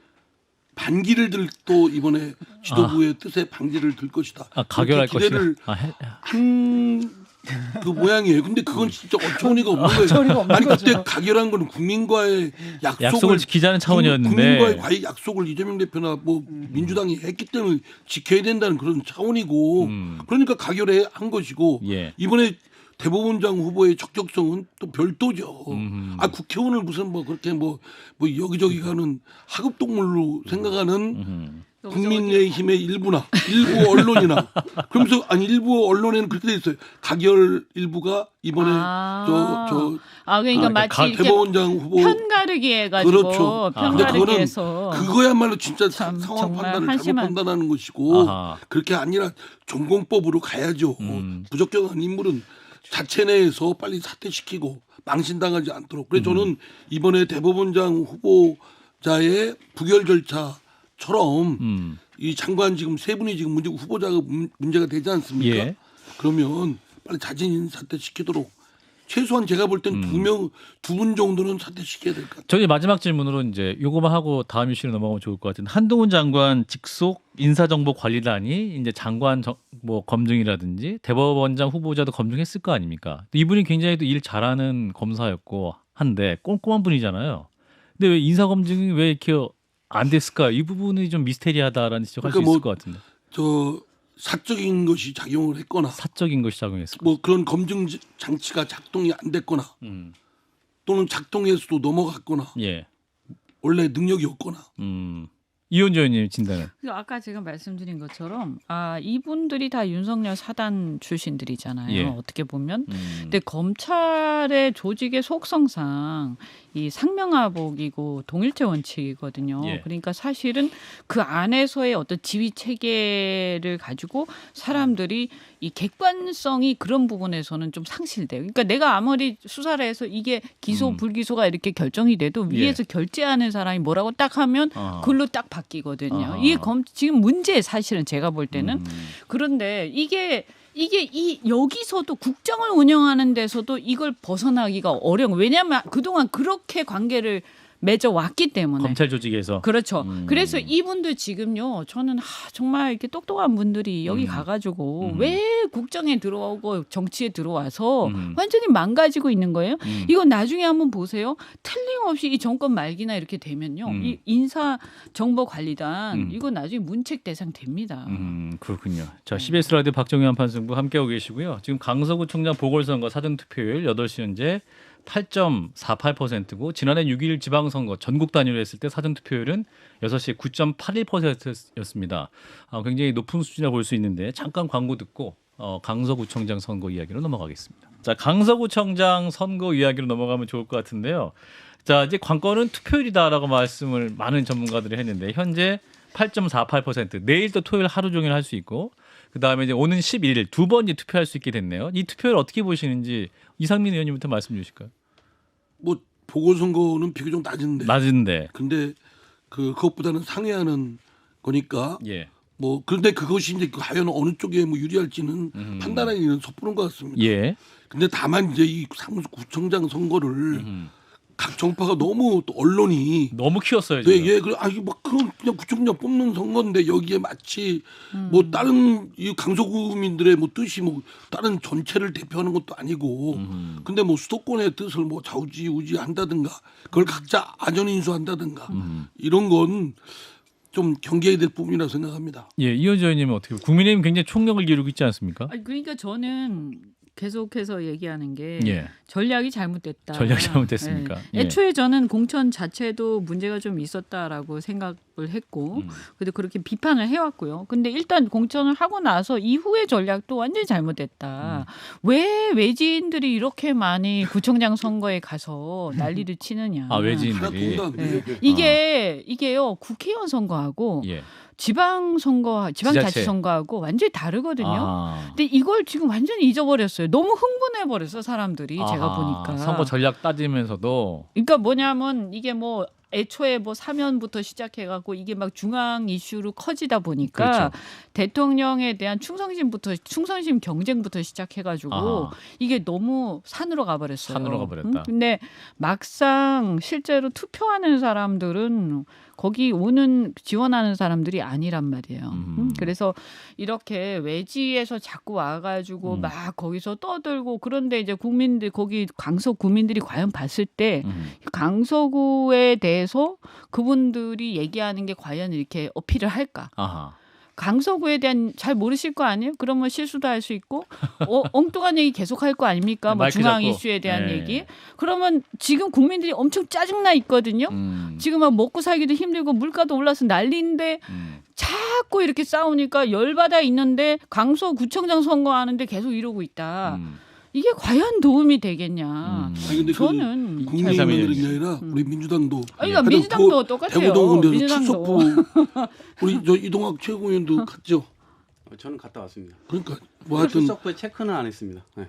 반기를 들 또 이번에 지도부의 뜻에 반기를 들 것이다. 가결할 그렇게 기대를 한 그 모양이에요. 근데 그건 진짜 어처구니가 없는 거예요. 어처구니가 없는 아니 거죠. 그때 가결한 건 국민과의 약속을 지키자는 차원이었는데. 국민과의 과의 약속을 이재명 대표나 뭐 민주당이 했기 때문에 지켜야 된다는 그런 차원이고 그러니까 가결해 한 것이고 예. 이번에 대법원장 후보의 적격성은 또 별도죠. 국회의원을 무슨 뭐 그렇게 뭐 여기저기 가는 하급 동물로 생각하는 국민의힘의 일부 언론이나 그러면서 일부 언론에는 그렇게 돼 있어요. 가결 일부가 이번에 그러니까 마치 이렇게 대법원장 후보 편가르기 해가지고 그렇죠. 근데 편가르기 해서 그거야말로 진짜 참, 상황 정말 판단을 잘못 판단하는 것이고 그렇게 아니라 전공법으로 가야죠. 부적절한 인물은 자체 내에서 빨리 사퇴시키고 망신당하지 않도록. 그래서 저는 이번에 대법원장 후보자의 부결 절차처럼 이 장관 지금 세 분이 지금 후보자가 문제가 되지 않습니까? 예. 그러면 빨리 자진 사퇴시키도록 최소한 제가 볼 땐 두 분 정도는 사퇴시켜야 될 것 같아요. 저희 마지막 질문으로 이제 요거만 하고 다음 이슈로 넘어가면 좋을 것 같은데 한동훈 장관 직속 인사정보관리단이 이제 장관 뭐 검증이라든지 대법원장 후보자도 검증했을 거 아닙니까? 이분이 굉장히 또 일 잘하는 검사였고 한데 꼼꼼한 분이잖아요. 근데 왜 인사 검증이 왜 이렇게 안 됐을까? 이 부분이 좀 미스테리하다라는 지적할 수 그러니까 있을 것 같은데. 저 사적인 것이 작용을 했거나 사적인 것이 작용했을까? 뭐 그런 검증 장치가 작동이 안 됐거나 또는 작동해서도 넘어갔거나 예. 원래 능력이 없거나 이현주 의원님 진단은. 아까 제가 말씀드린 것처럼 이분들이 다 윤석열 사단 출신들이잖아요. 예. 어떻게 보면. 근데 검찰의 조직의 속성상 이 상명하복이고 동일체 원칙이거든요. 예. 그러니까 사실은 그 안에서의 어떤 지휘 체계를 가지고 사람들이 이 객관성이 그런 부분에서는 좀 상실돼요. 그러니까 내가 아무리 수사를 해서 이게 기소 불기소가 이렇게 결정이 돼도 위에서 결재하는 사람이 뭐라고 딱 하면 그걸로 딱 바뀌거든요. 이게 지금 문제 사실은 제가 볼 때는 그런데 이게 여기서도 국정을 운영하는 데서도 이걸 벗어나기가 어려운 거예요. 왜냐하면 그동안 그렇게 관계를 맺어왔기 때문에. 검찰 조직에서. 그렇죠. 그래서 이분들 지금요. 저는 정말 이렇게 똑똑한 분들이 여기 가가지고 왜 국정에 들어오고 정치에 들어와서 완전히 망가지고 있는 거예요. 이거 나중에 한번 보세요. 틀림없이 이 정권 말기나 이렇게 되면요. 이 인사정보관리단 이거 나중에 문책 대상 됩니다. 그렇군요. 자, CBS 라디오 박정현 판승부 함께하고 계시고요. 지금 강서구청장 보궐선거 사전투표율 8시 현재 8.48%고 지난해 6.1 지방선거 전국 단위로 했을 때 사전투표율은 6시에 9.81%였습니다. 굉장히 높은 수준이라 볼 수 있는데 잠깐 광고 듣고 강서구청장 선거 이야기로 넘어가겠습니다. 자, 강서구청장 선거 이야기로 넘어가면 좋을 것 같은데요. 자, 이제 관건은 투표율이다라고 말씀을 많은 전문가들이 했는데 현재 8.48%, 내일 또 토요일 하루 종일 할 수 있고 그다음에 이제 오는 11일 두 번 투표할 수 있게 됐네요. 이 투표율 어떻게 보시는지 이상민 의원님부터 말씀 주실까요? 뭐 보궐선거는 비교적 낮은데. 근데 그것보다는 상회하는 거니까. 예. 뭐 그런데 그것이 이제 과연 어느 쪽에 뭐 유리할지는 판단하기는 섣부른 것 같습니다. 예. 근데 다만 이제 이 구청장 선거를 각 정파가 너무 또 언론이 너무 키웠어요. 지금. 네, 그래 그냥 구청장 뽑는 선거인데 여기에 마치 뭐 다른 이 강서구민들의 뭐 뜻이 뭐 다른 전체를 대표하는 것도 아니고, 근데 뭐 수도권의 뜻을 뭐 좌우지우지 한다든가 그걸 각자 안전인수한다든가 이런 건 좀 경계해야 될 부분이라고 생각합니다. 예, 이현주 의원님은 어떻게 국민의힘 굉장히 총력을 기울이고 있지 않습니까? 그러니까 저는 계속해서 얘기하는 게 예. 전략이 잘못됐다. 전략이 잘못됐습니까? 예. 애초에 저는 공천 자체도 문제가 좀 있었다라고 생각을 했고, 근데 그렇게 비판을 해왔고요. 근데 일단 공천을 하고 나서 이후의 전략도 완전히 잘못됐다. 왜 외지인들이 이렇게 많이 구청장 선거에 가서 난리를 치느냐? 외지인들이. 이게요 국회의원 선거하고. 예. 지방자치선거하고 완전히 다르거든요. 근데 이걸 지금 완전히 잊어버렸어요. 너무 흥분해버려서 사람들이 제가 보니까. 선거 전략 따지면서도. 그러니까 뭐냐면 이게 뭐 애초에 뭐 사면부터 시작해갖고 이게 막 중앙 이슈로 커지다 보니까 그렇죠. 대통령에 대한 충성심 경쟁부터 시작해가지고 이게 너무 산으로 가버렸어요. 산으로 가버렸다. 근데 막상 실제로 투표하는 사람들은 거기 지원하는 사람들이 아니란 말이에요. 그래서 이렇게 외지에서 자꾸 와가지고 막 거기서 떠들고 그런데 이제 거기 강서 구민들이 과연 봤을 때 강서구에 대해서 그분들이 얘기하는 게 과연 이렇게 어필을 할까? 강서구에 대한 잘 모르실 거 아니에요? 그러면 실수도 할 수 있고 엉뚱한 얘기 계속 할 거 아닙니까? 뭐 중앙 이슈에 대한 얘기. 그러면 지금 국민들이 엄청 짜증나 있거든요. 지금 막 먹고 살기도 힘들고 물가도 올라서 난리인데 자꾸 이렇게 싸우니까 열받아 있는데 강서구청장 선거하는데 계속 이러고 있다. 이게 과연 도움이 되겠냐? 아니 근데 저는 국민의힘만 그런 게 아니라 우리 민주당도. 그러니까 민주당도 똑같아요. 대구동군대에서 출석부 우리 저 이동학 최고위원도 갔죠. 저는 갔다 왔습니다. 그러니까 뭐 하여튼 출석부에 체크는 안 했습니다. 네.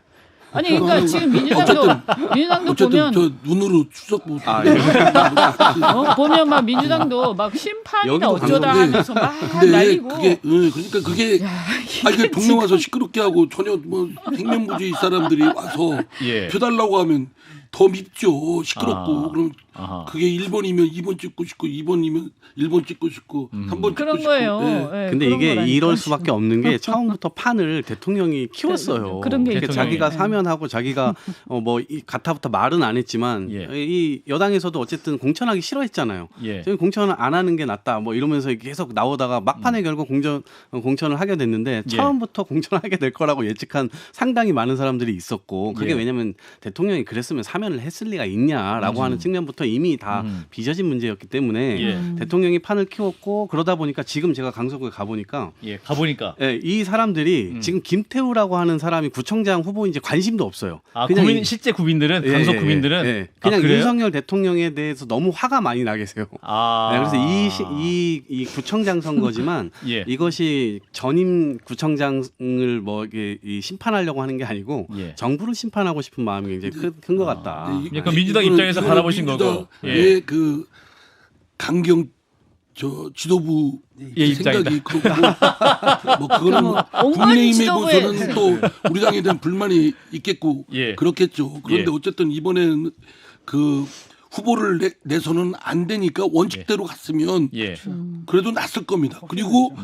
아니 그러니까 지금 민주당도 보면 저 눈으로 출석부 보면 막 민주당도 막 심판이다 어쩌다 방송에. 하면서 막 근데 날리고 그러니까 그게 아니 동네 와서 시끄럽게 하고 전혀 뭐 생면부주의 사람들이 와서 예. 펴달라고 하면 더 밉죠. 시끄럽고 그럼 아하. 그게 1번이면 2번 찍고 싶고 2번이면 1번 찍고 싶고 3번 찍고 그런 싶고. 거예요. 예. 예, 근데 그런 이게 거라니까. 이럴 수밖에 없는 게 처음부터 판을 대통령이 키웠어요. 그런 게 그러니까 있죠. 자기가 네. 사면하고 자기가 가타부터 말은 안 했지만 예. 이 여당에서도 어쨌든 공천하기 싫어했잖아요. 예. 저희 공천을 안 하는 게 낫다 뭐 이러면서 계속 나오다가 막판에 결국 공천을 하게 됐는데 처음부터 공천하게 될 거라고 예측한 상당히 많은 사람들이 있었고 그게 예. 왜냐하면 대통령이 그랬으면 사면을 했을 리가 있냐라고 하는 측면부터 이미 다 빚어진 문제였기 때문에 예. 대통령이 판을 키웠고 그러다 보니까 지금 제가 강서구에 가보니까 예, 가보니까 이 사람들이 지금 김태우라고 하는 사람이 구청장 후보인지 관심도 없어요. 그냥 실제 구민들은 강서 구민들은 그냥 그래요? 윤석열 대통령에 대해서 너무 화가 많이 나 계세요. 그래서 이 구청장 선거지만 예. 이것이 전임 구청장을 뭐 이게 심판하려고 하는 게 아니고 예. 정부를 심판하고 싶은 마음이 굉장히 큰 것 같다. 예, 그럼 민주당 입장에서 바라보신 거고. 예, 그 강경 지도부 예, 생각이 그렇고 뭐 그거는 뭐 엉망이 국민의힘에 지도부에 보서는 또 우리 당에 대한 불만이 있겠고 예. 그렇겠죠. 그런데 예. 어쨌든 이번에는 그 후보를 내서는 안 되니까 원칙대로 갔으면 예. 그래도 났을 겁니다. 그리고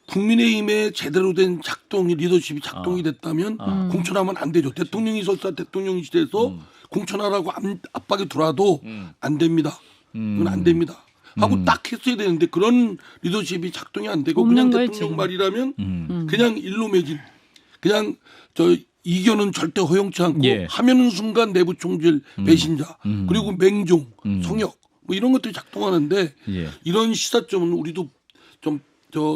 국민의힘의 제대로 된 리더십이 작동이 됐다면 공천하면 안 되죠. 대통령이 설사 대통령실에서 공천하라고 압박이 들어와도 안 됩니다. 그건 안 됩니다. 하고 딱 했어야 되는데 그런 리더십이 작동이 안 되고 그냥 없는 거예요, 대통령 지금. 말이라면 그냥 일로 매진. 그냥 이견은 절대 허용치 않고 예. 하면은 순간 내부 총질 배신자 그리고 맹종 성역 뭐 이런 것들이 작동하는데 예. 이런 시사점은 우리도 좀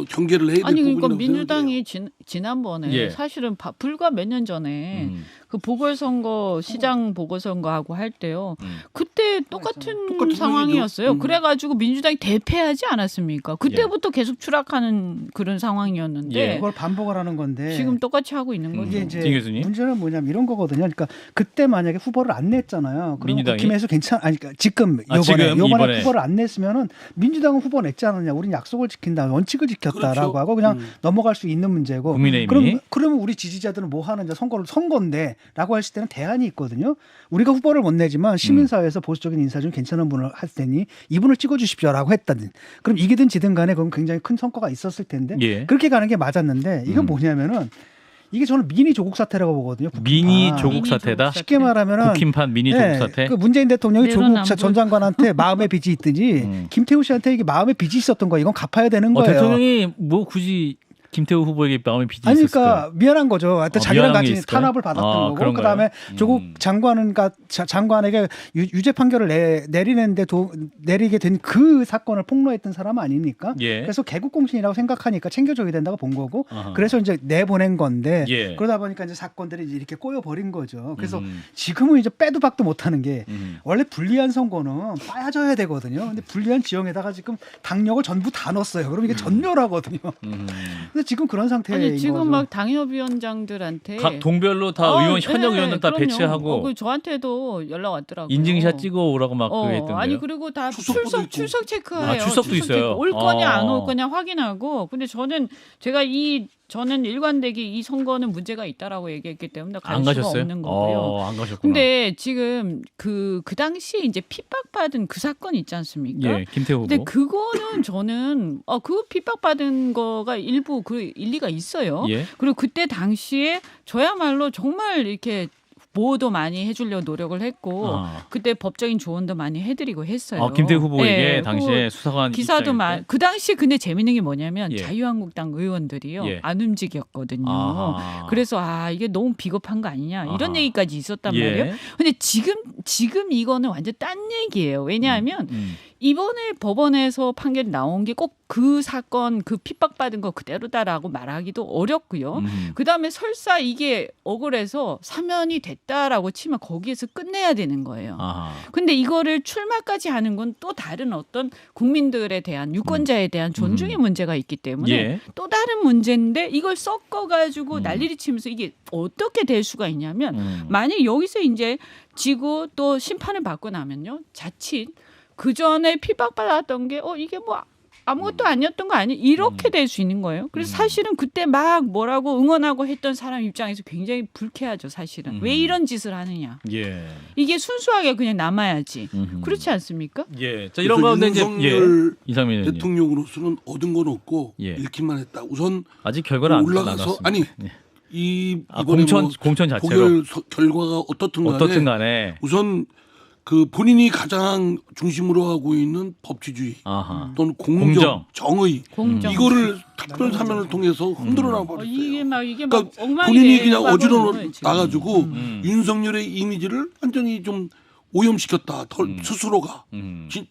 경계를 해야 될 아니 부분이라고 그러니까 민주당이 생각해요. 지난번에 예. 사실은 불과 몇 년 전에 그 보궐선거 시장 보궐선거하고 할 때요. 그때 똑같은 똑같은 상황이었어요. 상황이죠. 그래가지고 민주당이 대패하지 않았습니까? 그때부터 계속 추락하는 그런 상황이었는데 예. 그걸 반복을 하는 건데 지금 똑같이 하고 있는 거죠. 이게 진 이제 교수님? 문제는 뭐냐면 이런 거거든요. 그러니까 그때 만약에 후보를 안 냈잖아요. 그럼 민주당이? 국힘에서 그러니까 지금 지금 요번에 이번에. 후보를 안 냈으면은 민주당은 후보 냈지 않느냐. 우리는 약속을 지킨다, 원칙을 지켰다라고 그렇죠. 하고 그냥 넘어갈 수 있는 문제고. 국민의힘이? 그러면 우리 지지자들은 뭐 하느냐 선거인데라고 했을 때는 대안이 있거든요. 우리가 후보를 못 내지만 시민사회에서 보수적인 인사 중 괜찮은 분을 할 테니 이분을 찍어주십시오라고 했다든. 그럼 이기든 지든 간에 그럼 굉장히 큰 성과가 있었을 텐데 예. 그렇게 가는 게 맞았는데 이건 뭐냐면은 이게 저는 미니 조국 사태라고 보거든요. 미니 국힘판. 조국 사태다. 쉽게 말하면은 국힘판 미니 조국 사태. 그 문재인 대통령이 조국 내로남불. 전 장관한테 마음의 빚이 있더니 김태우 씨한테 이게 마음의 빚이 있었던 거예요. 이건 갚아야 되는 거예요. 대통령이 뭐 굳이 김태우 후보에게 마음의 빚이 아니 있었을까요? 그러니까 미안한 거죠. 하여튼 자기랑 미안한 게 같이 있을까요? 탄압을 받았던 거고 그런 그다음에 거예요? 조국 장관에게 유죄 판결을 내리는데 내리게 된 그 사건을 폭로했던 사람 아닙니까? 예. 그래서 개국공신이라고 생각하니까 챙겨줘야 된다고 본 거고 아하. 그래서 이제 내보낸 건데 예. 그러다 보니까 이제 사건들이 이제 이렇게 꼬여버린 거죠. 그래서 지금은 이제 빼도 박도 못하는 게 원래 불리한 선거는 빠져야 되거든요. 근데 불리한 지형에다가 지금 당력을 전부 다 넣었어요. 그럼 이게 전멸하거든요. 근데 지금 그런 상태인 아니 지금 거죠. 막 당협위원장들한테 각 동별로 다 의원 현역 의원들 다 그럼요. 배치하고 저한테도 연락 왔더라고요. 인증샷 찍어 오라고 막 그거 했던데요. 아니 그리고 다 출석부도 있고. 출석 체크해요. 아, 출석도 있어요? 올 거냐 안 아. 올 거냐 확인하고. 근데 저는 일관되게 이 선거는 문제가 있다라고 얘기했기 때문에 갈 안 수가 가셨어요? 없는 거고요. 안 가셨구나. 근데 지금 그 당시에 이제 핍박받은 그 사건 있지 않습니까? 예, 김태우 후보. 근데 그거는 저는 그 핍박받은 거가 일부 그 일리가 있어요. 예. 그리고 그때 당시에 저야말로 정말 이렇게 보호도 많이 해주려 노력을 했고 그때 법적인 조언도 많이 해드리고 했어요. 김태우 후보에게 예, 당시에 수사관 기사도 그 당시 근데 재밌는 게 뭐냐면 예. 자유한국당 의원들이요 예. 안 움직였거든요. 아하. 그래서 이게 너무 비겁한 거 아니냐 이런 아하. 얘기까지 있었단 예. 말이에요. 근데 지금 이거는 완전 딴 얘기예요. 왜냐하면 이번에 법원에서 판결이 나온 게 꼭 그 사건 그 핍박받은 거 그대로다라고 말하기도 어렵고요. 그다음에 설사 이게 억울해서 사면이 됐다라고 치면 거기에서 끝내야 되는 거예요. 근데 이거를 출마까지 하는 건 또 다른 어떤 국민들에 대한 유권자에 대한 존중의 문제가 있기 때문에 예. 또 다른 문제인데 이걸 섞어가지고 난리를 치면서 이게 어떻게 될 수가 있냐면 만약 여기서 이제 지고 또 심판을 받고 나면요 자칫 그 전에 핍박받았던 게 이게 뭐 아무것도 아니었던 거 아니에요? 이렇게 될 수 있는 거예요. 그래서 사실은 그때 막 뭐라고 응원하고 했던 사람 입장에서 굉장히 불쾌하죠. 사실은 왜 이런 짓을 하느냐. 예. 이게 순수하게 그냥 남아야지. 그렇지 않습니까? 예. 자, 이런 그래서 가운데 이제 윤석열 이상민 의원님. 대통령으로서는 얻은 건 없고 예. 잃기만 했다. 우선 아직 결과는 안 올라가서 나왔습니다. 아니 예. 이번에 공천 자체로 보결 결과가 어떻든 간에 우선 그 본인이 가장 중심으로 하고 있는 법치주의 아하. 또는 공정, 정의 공정. 이거를 특별 사면을 통해서 흔들어 놔버렸어요. 이게 막 그러니까 엉망이 본인이 돼. 그냥 막 어지러 그러는 거예요, 지금. 나가지고 윤석열의 이미지를 완전히 좀 오염시켰다. 스스로가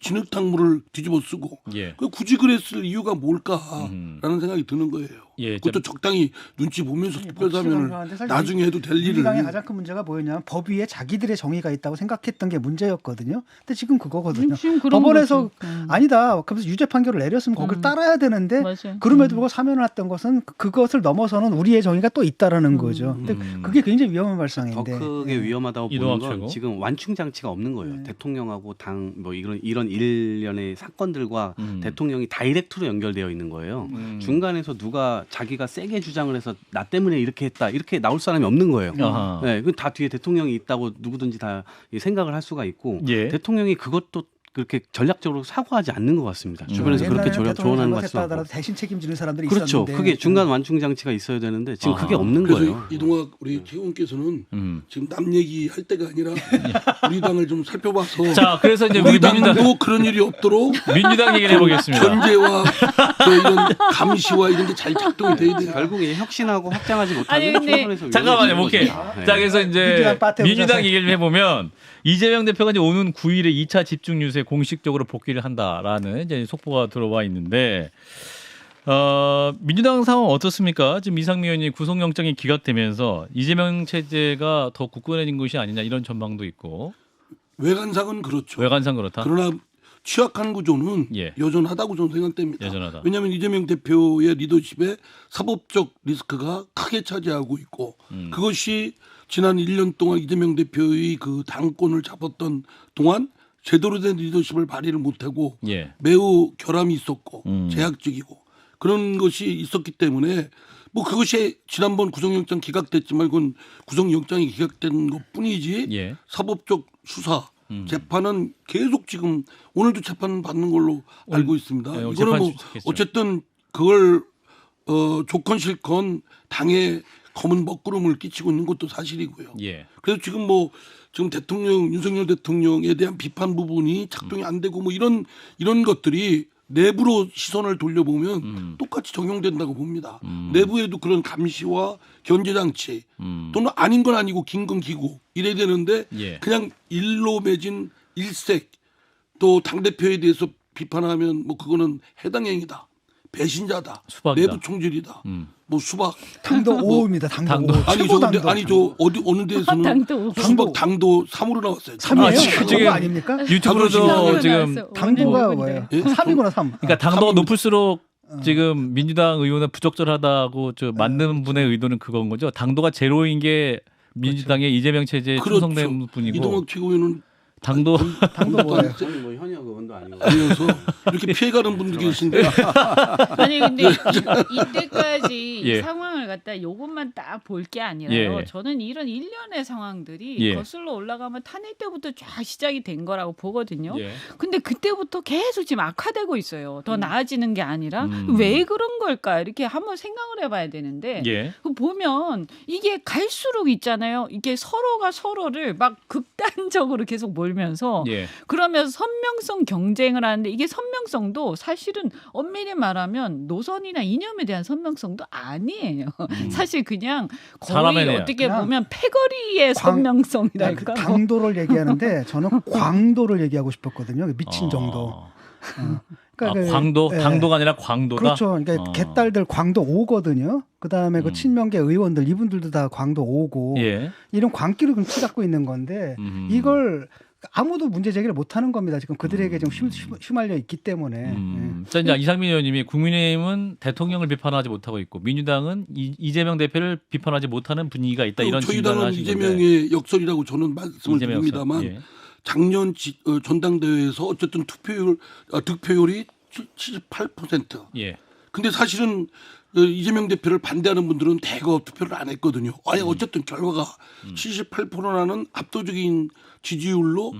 진흙탕물을 뒤집어 쓰고 예. 굳이 그랬을 이유가 뭘까라는 생각이 드는 거예요. 예, 그것도 적당히 눈치 보면서 특별사면을 법치를 사실 나중에 해도 될 일을. 민주당의 가장 큰 문제가 뭐였냐면 법 위에 자기들의 정의가 있다고 생각했던 게 문제였거든요. 근데 지금 그거거든요. 지금 그런 법원에서 거죠. 아니다. 그래서 유죄 판결을 내렸으면 거기를 따라야 되는데 맞아요. 그럼에도 불구하고 사면을 했던 것은 그것을 넘어서는 우리의 정의가 또 있다라는 거죠. 근데 그게 굉장히 위험한 더 발상인데. 크게 위험하다고 보는 이동학 건 최고. 지금 완충 장치가 없는 거예요. 대통령하고 당 뭐 이런 일련의 사건들과 대통령이 다이렉트로 연결되어 있는 거예요. 중간에서 누가 자기가 세게 주장을 해서 나 때문에 이렇게 했다 이렇게 나올 사람이 없는 거예요. 아하. 네, 그 다 뒤에 대통령이 있다고 누구든지 다 생각을 할 수가 있고 예. 대통령이 그것도 그렇게 전략적으로 사고하지 않는 것 같습니다. 주변에서 그렇게 옛날에는 조언하는 것 대통령이 같지도 잘못했다 않고. 하더라도 대신 책임지는 사람들이 그렇죠. 있었는데. 그게 중간 완충 장치가 있어야 되는데 지금 그게 없는 그래서 거예요. 이동학 우리 최고원께서는 지금 남 얘기할 때가 아니라 우리 당을 좀 살펴봐서 자, 그래서 이제 우리 우리 민주당 당도 그런 일이 없도록 민주당 얘기를 해보겠습니다. 견제와 이런 감시와 이런 게 잘 작동이 돼야 돼요. 결국에 혁신하고 확장하지 아니, 못하면 근데 총선에서 잠깐만요, 위험해지는 오케이. 거죠. 네. 자, 그래서 이제 민주당 빠떼보자, 민주당 사실. 얘기를 해보면 이재명 대표가 이제 오는 9일에 2차 집중 유세 공식적으로 복귀를 한다라는 이제 속보가 들어와 있는데 민주당 상황 어떻습니까? 지금 이상민 의원이 구속영장이 기각되면서 이재명 체제가 더 굳건해진 것이 아니냐 이런 전망도 있고 외관상은 그렇죠. 외관상 그렇다. 그러나 취약한 구조는 예. 여전하다고 저는 생각됩니다. 여전하다. 왜냐하면 이재명 대표의 리더십에 사법적 리스크가 크게 차지하고 있고 그것이 지난 1년 동안 이재명 대표의 그 당권을 잡았던 동안 제대로 된 리더십을 발휘를 못하고 예. 매우 결함이 있었고 제약적이고 그런 것이 있었기 때문에 뭐 그것이 지난번 구속영장 기각됐지만 그건 구속영장이 기각된 것뿐이지 예. 사법적 수사 재판은 계속 지금 오늘도 재판 받는 걸로 알고 있습니다. 네, 오늘 이거는 재판 뭐 주겠죠. 어쨌든 그걸 조건 실건 당에 검은 먹구름을 끼치고 있는 것도 사실이고요. 예. 그래서 지금 지금 대통령 윤석열 대통령에 대한 비판 부분이 작동이 안 되고 뭐 이런 것들이 내부로 시선을 돌려보면 똑같이 적용된다고 봅니다. 내부에도 그런 감시와 견제 장치 또는 아닌 건 아니고 긴 건 기고 이래야 되는데 예. 그냥 일로 맺은 일색 또 당대표에 대해서 비판하면 뭐 그거는 해당 행위다. 배신자다. 수박이다. 내부 총질이다. 뭐 수박. 당도 5입니다. 당도 5. 아니 최고 저 근데 당도. 아니 저 어느 데에서는 당도. 수박 당도 3으로 나왔어요. 3이에요? 지금 아닙니까? 유튜브로도 당도 지금 나왔어요. 당도가 오늘 뭐예요? 예? 3이구나 3. 그러니까 당도가 높을수록 지금 민주당 의원은 부적절하다고 만든 분의 의도는 그건 거죠. 당도가 제로인 게 민주당의 이재명 체제에 충성된 분이고 이동학 최고위원은 당도 당도 뭐예요? 저는 뭐 현역 의원도 아니고. 그래서 이렇게 피해가는 분들 계신데 아니 근데 이때까지 예. 이 상황을 갖다 이것만 딱 볼 게 아니라요. 예. 저는 이런 일련의 상황들이 예. 거슬러 올라가면 탄핵 때부터 쫙 시작이 된 거라고 보거든요. 예. 근데 그때부터 계속 지금 악화되고 있어요. 더 나아지는 게 아니라 왜 그런 걸까 이렇게 한번 생각을 해봐야 되는데 예. 그 보면 이게 갈수록 있잖아요. 이게 서로가 서로를 막 극단적으로 계속 몰면서 예. 그러면서 선명성 경쟁을 하는데 이게 선명성도 사실은 엄밀히 말하면 노선이나 이념에 대한 선명성도 아니에요. 사실 그냥 거의 사람의 어떻게 그냥 보면 패거리의 선명성이랄까. 그 당도를 얘기하는데 저는 광도를 얘기하고 싶었거든요. 미친 정도. 그러니까 광도 예. 당도가 아니라 광도다. 그렇죠. 그러니까 개딸들 광도 5거든요. 그다음에 그 친명계 의원들 이분들도 다 광도 5고 예. 이런 광기를 좀 치닫고 있는 건데 이걸 아무도 문제 제기를 못 하는 겁니다. 지금 그들에게 좀 휘말려 있기 때문에. 예. 자, 이제 이상민 의원님이 국민의힘은 대통령을 비판하지 못하고 있고 민주당은 이재명 대표를 비판하지 못하는 분위기가 있다 이런 저희 진단을 당은 하신 건데. 이재명의 역설이라고 저는 말씀을 이재명 드립니다만 역설. 예. 작년 전당대회에서 어쨌든 득표율이 78%. 예. 근데 사실은 이재명 대표를 반대하는 분들은 대거 투표를 안 했거든요. 아니 어쨌든 결과가 78%라는 압도적인 지지율로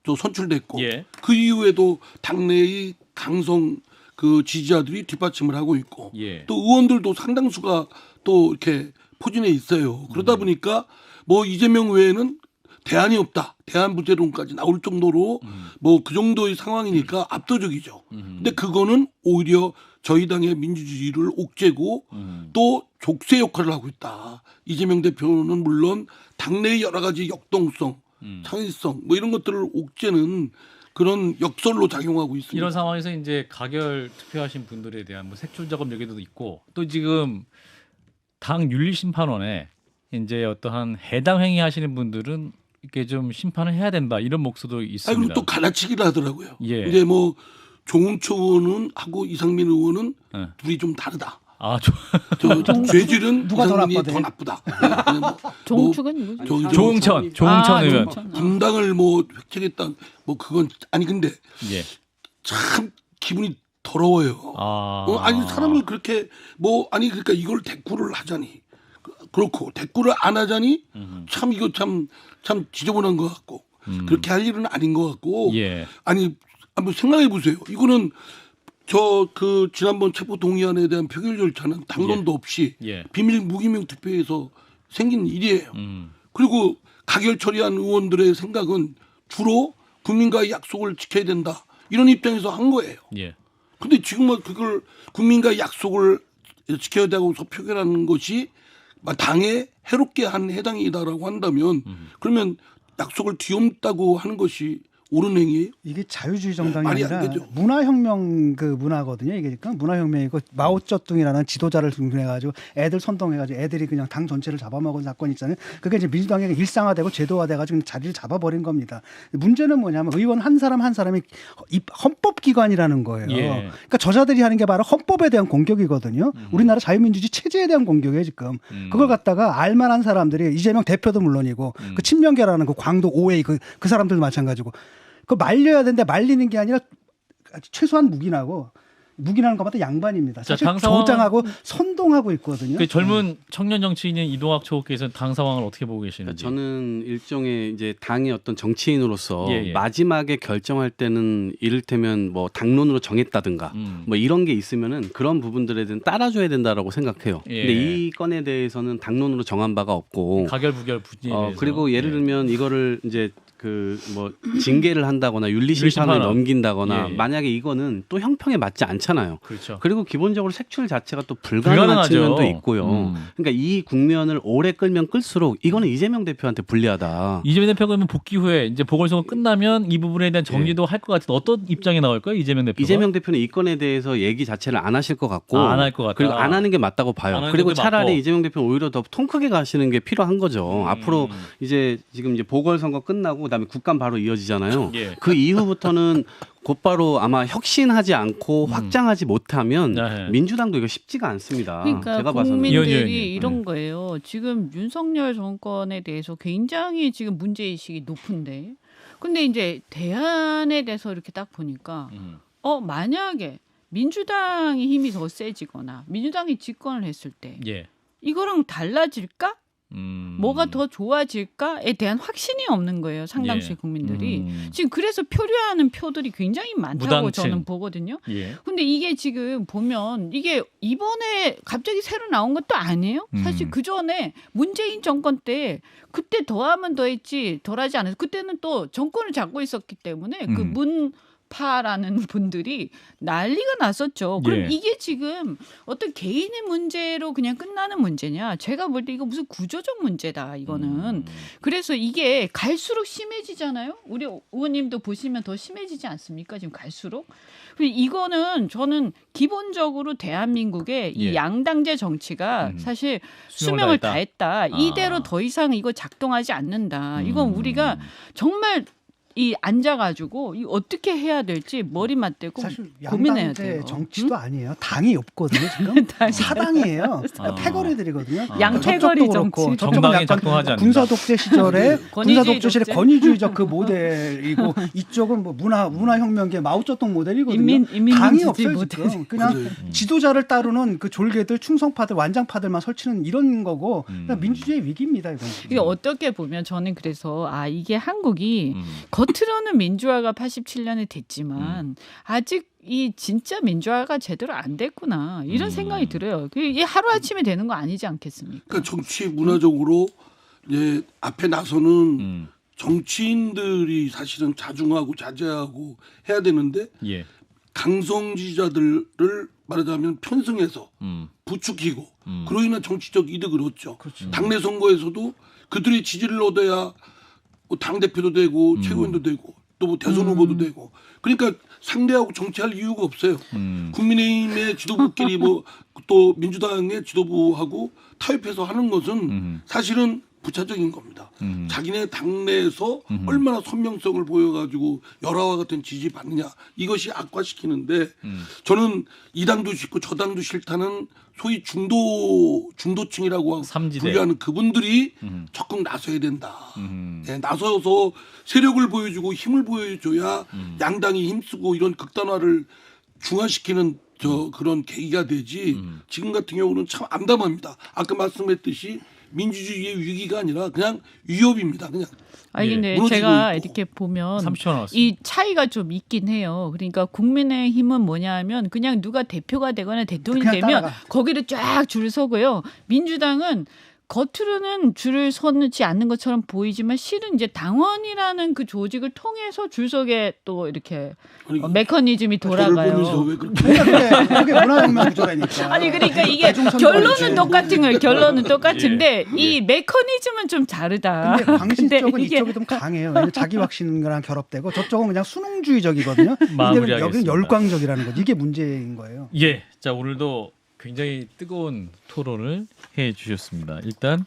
또 선출됐고 예. 그 이후에도 당내의 강성 그 지지자들이 뒷받침을 하고 있고 예. 또 의원들도 상당수가 또 이렇게 포진해 있어요. 그러다 보니까 뭐 이재명 외에는 대안이 없다. 대안 부재론까지 나올 정도로 뭐 그 정도의 상황이니까 압도적이죠. 근데 그거는 오히려 저희 당의 민주주의를 옥죄고 또 족쇄 역할을 하고 있다. 이재명 대표는 물론 당내의 여러 가지 역동성, 창의성 뭐 이런 것들을 옥죄는 그런 역설로 작용하고 있습니다. 이런 상황에서 이제 가결 투표하신 분들에 대한 뭐 색출 작업 여기도 있고 또 지금 당 윤리심판원에 이제 어떠한 해당 행위 하시는 분들은 이렇게 좀 심판을 해야 된다 이런 목소도 있습니다. 그리고 또 갈라치기를 하더라고요. 예. 이제 뭐 조홍천 의원은 하고 이상민 의원은 네. 둘이 좀 다르다. 아, 저 죄질은 누가 더 이상민이 나쁘대? 더 나쁘다. 뭐 조홍축은 누구죠? 저기 조홍천 의원. 분당을 뭐 획책했다. 뭐 그건 아니 근데 예. 참 기분이 더러워요. 아니 사람을 그렇게 뭐 아니 그러니까 이걸 대꾸를 하자니 그렇고 대꾸를 안 하자니 참 이거 참 지저분한 것 같고 그렇게 할 일은 아닌 것 같고 예. 아니 한번 생각해 보세요. 이거는 저 그 지난번 체포 동의안에 대한 표결 절차는 당론도 없이 예. 비밀 무기명 투표에서 생긴 일이에요. 그리고 가결 처리한 의원들의 생각은 주로 국민과의 약속을 지켜야 된다 이런 입장에서 한 거예요. 예. 근데 지금은 그걸 국민과의 약속을 지켜야 되고서 표결하는 것이 당에 해롭게 한 해당이다라고 한다면 그러면 약속을 뒤엎다고 하는 것이 옳은 행위예요? 이게 자유주의 정당이 말이 안 아니라 되죠. 문화혁명 그 문화거든요. 이게 그러니까 문화혁명이고 마오쩌둥이라는 지도자를 중심해가지고 애들 선동해가지고 애들이 그냥 당 전체를 잡아먹은 사건 있잖아요. 그게 이제 민주당의 일상화되고 제도화돼가지고 자리를 잡아버린 겁니다. 문제는 뭐냐면 의원 한 사람 한 사람이 헌법기관이라는 거예요. 예. 그러니까 저자들이 하는 게 바로 헌법에 대한 공격이거든요. 우리나라 자유민주주의 체제에 대한 공격이에요 지금. 그걸 갖다가 알만한 사람들이 이재명 대표도 물론이고 그 친명계라는 그 광도 5회 그 사람들도 마찬가지고. 그거 말려야 되는데 말리는 게 아니라 최소한 묵인하는 것마다 양반입니다. 사실 당 상황- 조장하고 선동하고 있거든요. 그 젊은 청년 정치인인 이동학 초호께서는 당 상황을 어떻게 보고 계시는지. 저는 일종의 이제 당의 어떤 정치인으로서 예. 마지막에 결정할 때는 이를테면 뭐 당론으로 정했다든가 뭐 이런 게 있으면은 그런 부분들에 대해서 따라줘야 된다라고 생각해요. 예. 근데 이 건에 대해서는 당론으로 정한 바가 없고 가결 부결 부진에 대해서. 그리고 예를 예. 들면 이거를 이제 그 뭐 징계를 한다거나 윤리심판을 윤리심판은. 넘긴다거나 예. 만약에 이거는 또 형평에 맞지 않잖아요. 그렇죠. 그리고 기본적으로 색출 자체가 또 불가능한 불가능하죠. 측면도 있고요. 그러니까 이 국면을 오래 끌면 끌수록 이거는 이재명 대표한테 불리하다. 이재명 대표가 그러면 복귀 후에 이제 보궐선거 끝나면 이 부분에 대한 정리도 할 것 같은데 어떤 입장이 나올까요, 이재명 대표가? 이재명 대표는 이 건에 대해서 얘기 자체를 안 하실 것 같고, 안 할 것 같다. 그리고 안 하는 게 맞다고 안 봐요. 하는 그리고 게 차라리 맞고. 이재명 대표는 오히려 더 통 크게 가시는 게 필요한 거죠. 앞으로 이제 지금 이제 보궐선거 끝나고 그다음에 국감 바로 이어지잖아요. 예. 그 이후부터는 곧바로 아마 혁신하지 않고 확장하지 못하면 네. 민주당도 이거 쉽지가 않습니다. 그러니까 제가 봐서는. 이현 의원님. 국민들이 이런 거예요. 지금 윤석열 정권에 대해서 굉장히 지금 문제의식이 높은데 근데 이제 대안에 대해서 이렇게 딱 보니까 만약에 민주당이 힘이 더 세지거나 민주당이 집권을 했을 때 예. 이거랑 달라질까? 뭐가 더 좋아질까에 대한 확신이 없는 거예요. 상당수의 예. 국민들이. 지금 그래서 표류하는 표들이 굉장히 많다고 무당층. 저는 보거든요. 예. 근데 이게 지금 보면 이게 이번에 갑자기 새로 나온 것도 아니에요. 사실 그 전에 문재인 정권 때 그때 더하면 더했지 덜하지 않아서 그때는 또 정권을 잡고 있었기 때문에 그 문파라는 분들이 난리가 났었죠. 그럼 예. 이게 지금 어떤 개인의 문제로 그냥 끝나는 문제냐? 제가 볼 때 이거 무슨 구조적 문제다. 이거는. 그래서 이게 갈수록 심해지잖아요. 우리 의원님도 보시면 더 심해지지 않습니까? 지금 갈수록. 이거는 저는 기본적으로 대한민국의 이 예. 양당제 정치가 사실 수명을 수명을 다했다. 다했다. 이대로 더 이상 이거 작동하지 않는다. 이건 우리가 정말 이 앉아가지고 이 어떻게 해야 될지 머리 맞대고 사실 고민해야 양당 돼요. 대 정치도 아니에요. 당이 없거든요. 지금 사당이에요. 패거리들이거든요. 양패거리 저쪽도 그렇고 정치. 저쪽은 정당이 약간 작동하지 않는다. 군사 독재 시절에 군사 독재 시절에 독재. 권위주의적 그 모델이고 이쪽은 뭐 문화혁명계 마오쩌둥 모델이거든요. 인민주의 당이 없어요 모델. 지금. 그냥 맞아요. 지도자를 따르는 그 졸개들, 충성파들, 완장파들만 설치는 이런 거고 그냥 민주주의 위기입니다 이건. 이게 어떻게 보면 저는 그래서 이게 한국이 겉으로는 민주화가 87년에 됐지만 아직 이 진짜 민주화가 제대로 안 됐구나 이런 생각이 들어요. 이게 하루 아침에 되는 거 아니지 않겠습니까? 그러니까 정치 문화적으로 이제 앞에 나서는 정치인들이 사실은 자중하고 자제하고 해야 되는데 예. 강성 지지자들을 말하자면 편승해서 부추기고 그로 인한 정치적 이득을 얻죠. 당내 선거에서도 그들의 지지를 얻어야 뭐 당대표도 되고 최고위원도 되고 또 뭐 대선 후보도 되고 그러니까 상대하고 정치할 이유가 없어요. 국민의힘의 지도부끼리 뭐 또 민주당의 지도부하고 타협해서 하는 것은 사실은 부차적인 겁니다. 자기네 당내에서 얼마나 선명성을 보여가지고 열화와 같은 지지 받느냐 이것이 악화시키는데 저는 이 당도 싫고 저 당도 싫다는 소위 중도층이라고 삼지대. 분류하는 그분들이 적극 나서야 된다. 네, 나서서 세력을 보여주고 힘을 보여줘야 양당이 힘쓰고 이런 극단화를 중화시키는 그런 계기가 되지. 지금 같은 경우는 참 암담합니다. 아까 말씀했듯이 민주주의의 위기가 아니라 그냥 위협입니다. 그냥. 아니 예. 근데 무너지고 제가 있고. 이렇게 보면 30초 남았습니다. 이 차이가 좀 있긴 해요. 그러니까 국민의힘은 뭐냐 하면 그냥 누가 대표가 되거나 대통령이 그냥 되면 따라가. 거기를 쫙 줄 서고요. 민주당은 겉으로는 줄을 서지 않는 것처럼 보이지만 실은 이제 당원이라는 그 조직을 통해서 줄 서게 또 이렇게 아니, 메커니즘이 저를 보면서 돌아가요. 왜 그렇게 그게 문화혁명 구조라니까. 아니 그러니까 이게 대중선거 결론은 이제. 똑같은 거예요. 결론은 똑같은데 예. 이 메커니즘은 좀 다르다. 근데 방식적은 근데 이게 이쪽이 좀 강해요. 왜냐면 자기 확신이랑 결합되고 저쪽은 그냥 수능주의적이거든요. 근데 마무리하겠습니다. 여기는 열광적이라는 거죠. 이게 문제인 거예요. 예. 자, 오늘도 굉장히 뜨거운 토론을 해 주셨습니다. 일단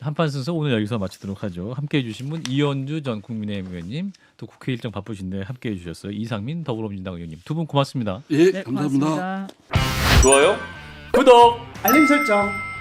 한판 순서 오늘 여기서 마치도록 하죠. 함께 해 주신 분 이현주 전 국민의힘 의원님, 또 국회 일정 바쁘신데 함께 해 주셨어요. 이상민 더불어민주당 의원님. 두 분 고맙습니다. 예, 네, 감사합니다. 고맙습니다. 좋아요. 구독. 알림 설정.